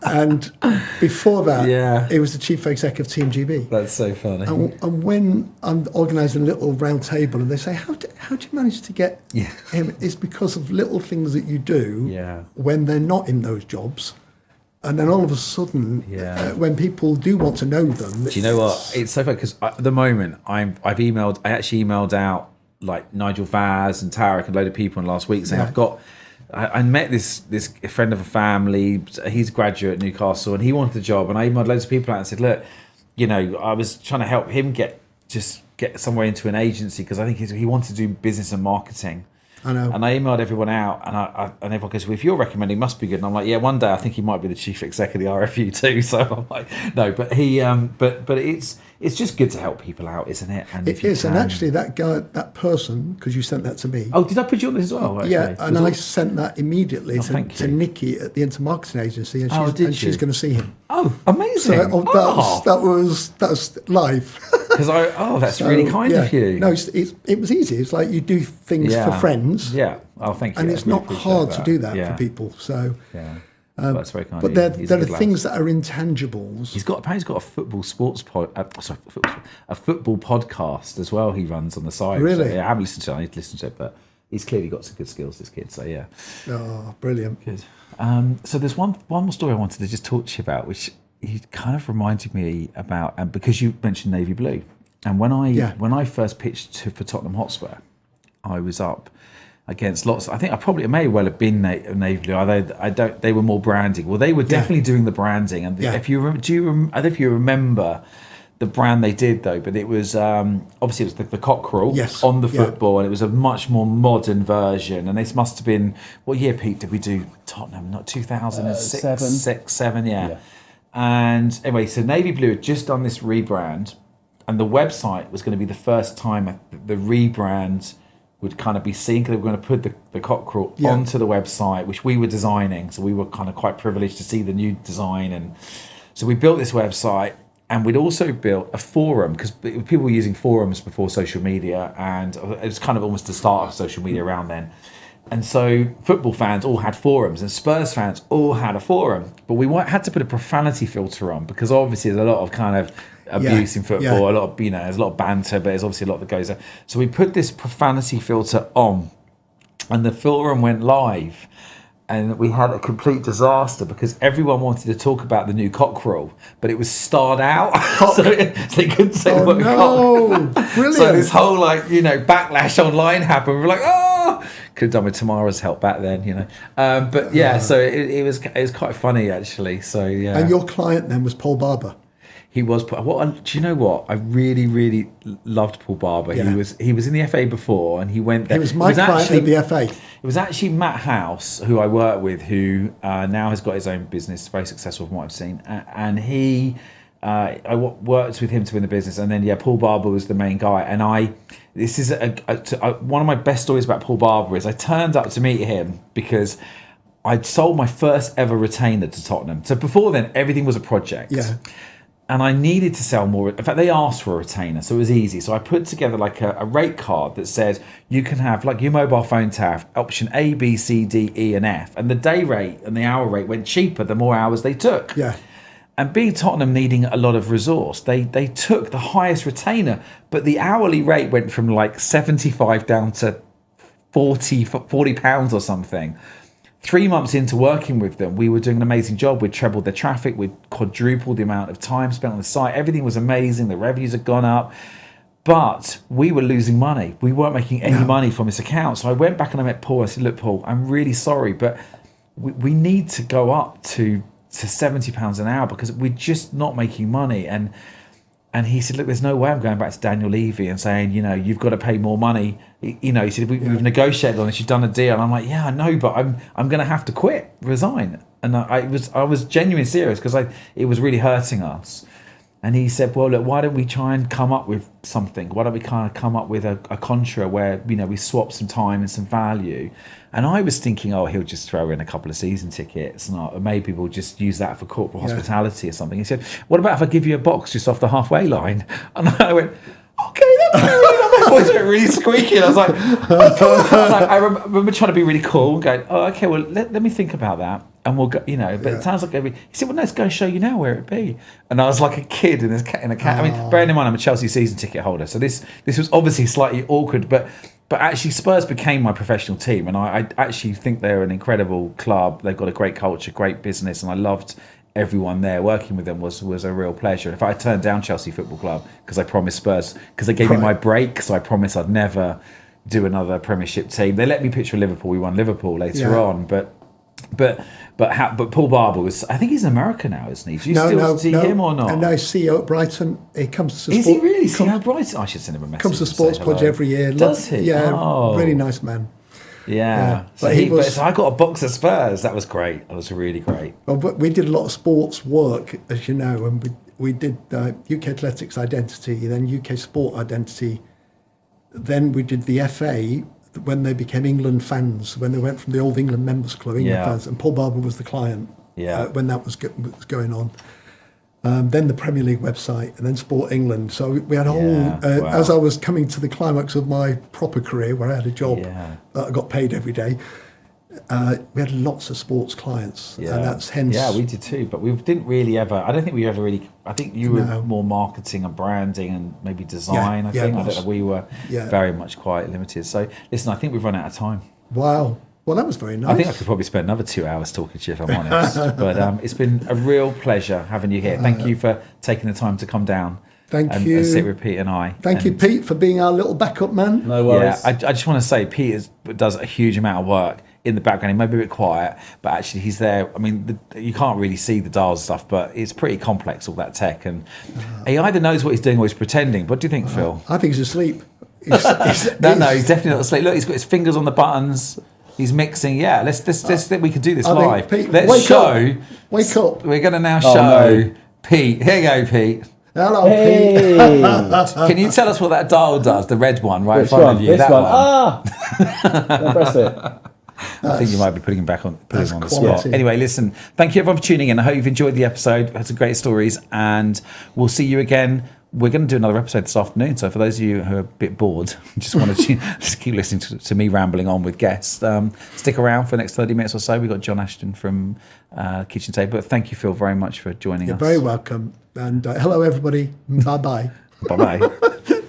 And before that, he was the chief exec of Team GB. That's so funny. And when I'm organising a little round table and they say, how do you manage to get him? It's because of little things that you do when they're not in those jobs. And then all of a sudden, when people do want to know them... Do you know what? It's so funny because at the moment, I actually emailed out like Nigel Vaz and Tarek and a load of people in last week saying, I met this friend of a family, he's a graduate at Newcastle, and he wanted a job, and I emailed loads of people out and said, look, I was trying to help him get somewhere into an agency because I think he wanted to do business and marketing. I know. And I emailed everyone out, and everyone goes, well, if you're recommending, must be good. And I'm like, yeah, one day I think he might be the chief exec of the RFU too. So I'm like, no, but he, but it's just good to help people out, isn't it? And it is, and actually that guy, that person, because you sent that to me. Oh, did I put you on this as well? Yeah, and I sent that immediately to Nikki at the Intermarketing Agency, and she's going to see him. Oh, amazing! So that was live. Because that's really kind of you. No, it was easy. It's like you do things for friends. Yeah. Oh, thank you. And it's not hard to do that for people. So that's very kind. But there are things that are intangibles. He's got a football a football podcast as well. He runs on the side. Really? So, I haven't listened to it. I need to listen to it, but he's clearly got some good skills. This kid. So yeah. Oh, brilliant. Good. So there's one more story I wanted to just talk to you about, which he kind of reminded me about, and because you mentioned navy blue, and when I first pitched for Tottenham Hotspur, I was up against lots. I think it may well have been navy blue. Although I don't, they were more branding. Well, they were definitely doing the branding. And if you I don't know if you remember the brand they did though, but it was obviously it was the cockerel on the football, and it was a much more modern version. And this must have been, what year, Pete, did we do Tottenham? Not 2006, 7, yeah. And anyway, so navy blue had just done this rebrand, and the website was going to be the first time the rebrand would kind of be seen, because they were going to put the cockerel onto the website, which we were designing. So we were kind of quite privileged to see the new design. And so we built this website, and we'd also built a forum, because people were using forums before social media, and it was kind of almost the start of social media around then. And so football fans all had forums, and Spurs fans all had a forum. But we had to put a profanity filter on, because obviously there's a lot of kind of abuse in football, a lot of, there's a lot of banter, but there's obviously a lot that goes there. So we put this profanity filter on, and the forum went live, and we had a complete disaster, because everyone wanted to talk about the new cockerel, but it was starred out, so they couldn't say the word cock. Brilliant. So this whole backlash online happened. We were like, could have done with Tamara's help back then, but so it was quite funny actually. So yeah. And your client then was Paul Barber. He was. Do you know what? I really, really loved Paul Barber. Yeah. He was in the FA before, and he went there. He was my client at the FA. It was actually Matt House, who I work with, who now has got his own business, very successful from what I've seen. And I worked with him to win the business. And then Paul Barber was the main guy. And this is one of my best stories about Paul Barber is I turned up to meet him because I'd sold my first ever retainer to Tottenham. So before then, everything was a project. Yeah. And I needed to sell more. In fact, they asked for a retainer, so it was easy. So I put together like a rate card that said you can have like your mobile phone tariff, option A, B, C, D, E, and F. And the day rate and the hour rate went cheaper the more hours they took. Yeah. And being Tottenham needing a lot of resource, they took the highest retainer, but the hourly rate went from like 75 down to 40 pounds or something. 3 months into working with them, we were doing an amazing job. We'd trebled their traffic. We'd quadrupled the amount of time spent on the site. Everything was amazing. The revenues had gone up. But we were losing money. We weren't making any money from this account. So I went back and I met Paul. I said, look, Paul, I'm really sorry, but we need to go up to £70 an hour because we're just not making money. And he said, look, there's no way I'm going back to Daniel Levy and saying, you've got to pay more money. He said, we've negotiated on this, you've done a deal. And I'm like, yeah, I know, but I'm going to have to resign. And I was genuinely serious because it was really hurting us. And he said, well, look, why don't we try and come up with something? Why don't we kind of come up with a contra where, we swap some time and some value? And I was thinking, he'll just throw in a couple of season tickets, or maybe we'll just use that for corporate hospitality or something. He said, what about if I give you a box just off the halfway line? And I went, okay, that's my voice went really squeaky. And I was like, I remember trying to be really cool and going, okay, well, let me think about that. And we'll go, but it sounds like he said, well, no, let's go and show you now where it'd be. And I was like a kid in a cat. I mean, bearing in mind, I'm a Chelsea season ticket holder. So this was obviously slightly awkward, but actually Spurs became my professional team. And I actually think they're an incredible club. They've got a great culture, great business. And I loved everyone there. Working with them was a real pleasure. If I turned down Chelsea Football Club because I promised Spurs, because they gave me my break, so I promised I'd never do another Premiership team. They let me pitch for Liverpool. We won Liverpool later on, but Paul Barber was, I think he's in America now, isn't he? Do you still see him or not? And now CEO at Brighton. He comes to Is he really CEO at Brighton? I should send him a message. Comes to Sports Podge every year. Does he? Yeah, really nice man. Yeah. So I got a box of Spurs. That was great. That was really great. Well, we did a lot of sports work, as you know, and we did UK Athletics Identity, then UK Sport Identity. Then we did the FA, when they became England fans, when they went from the old England Members Club, fans, and Paul Barber was the client when that was going on. Then the Premier League website, and then Sport England. So we had a whole, as I was coming to the climax of my proper career, where I had a job that I got paid every day, we had lots of sports clients, and that's hence. Yeah, we did too, but we didn't really ever. I don't think we ever really. I think you were more marketing and branding and maybe design. I think we were very much quite limited. So listen, I think we've run out of time. Wow. Well, that was very nice. I think I could probably spend another 2 hours talking to you if I'm honest. But it's been a real pleasure having you here. Thank you for taking the time to come down. Thank and, you. And sit with Pete and I. Thank you, Pete, for being our little backup man. No worries. Yeah, I just want to say Pete does a huge amount of work in the background. He may be a bit quiet, but actually he's there. I mean, you can't really see the dials and stuff, but it's pretty complex, all that tech. And he either knows what he's doing or he's pretending. What do you think, Phil? I think he's asleep. No, he's definitely not asleep. Look, he's got his fingers on the buttons. He's mixing. Yeah, let's we can do this live. Pete, Let's show. Wake up. We're going to now show Pete. Here you go, Pete. Hello, Hey. Pete. Can you tell us what that dial does? The red one right Which in front one? of you. This That one. one. Don't press it. I think you might be putting him back on, putting him on the quality. spot. Anyway, listen, thank you everyone for tuning in. I hope you've enjoyed the episode. Had some great stories, and we'll see you again. We're going to do another episode this afternoon. So for those of you who are a bit bored, just want to just keep listening to me rambling on with guests, stick around for the next 30 minutes or so. We've got John Ashton from Kitchen Table. But thank you, Phil, very much for joining us. You're very welcome. And hello, everybody. Bye-bye. Bye-bye.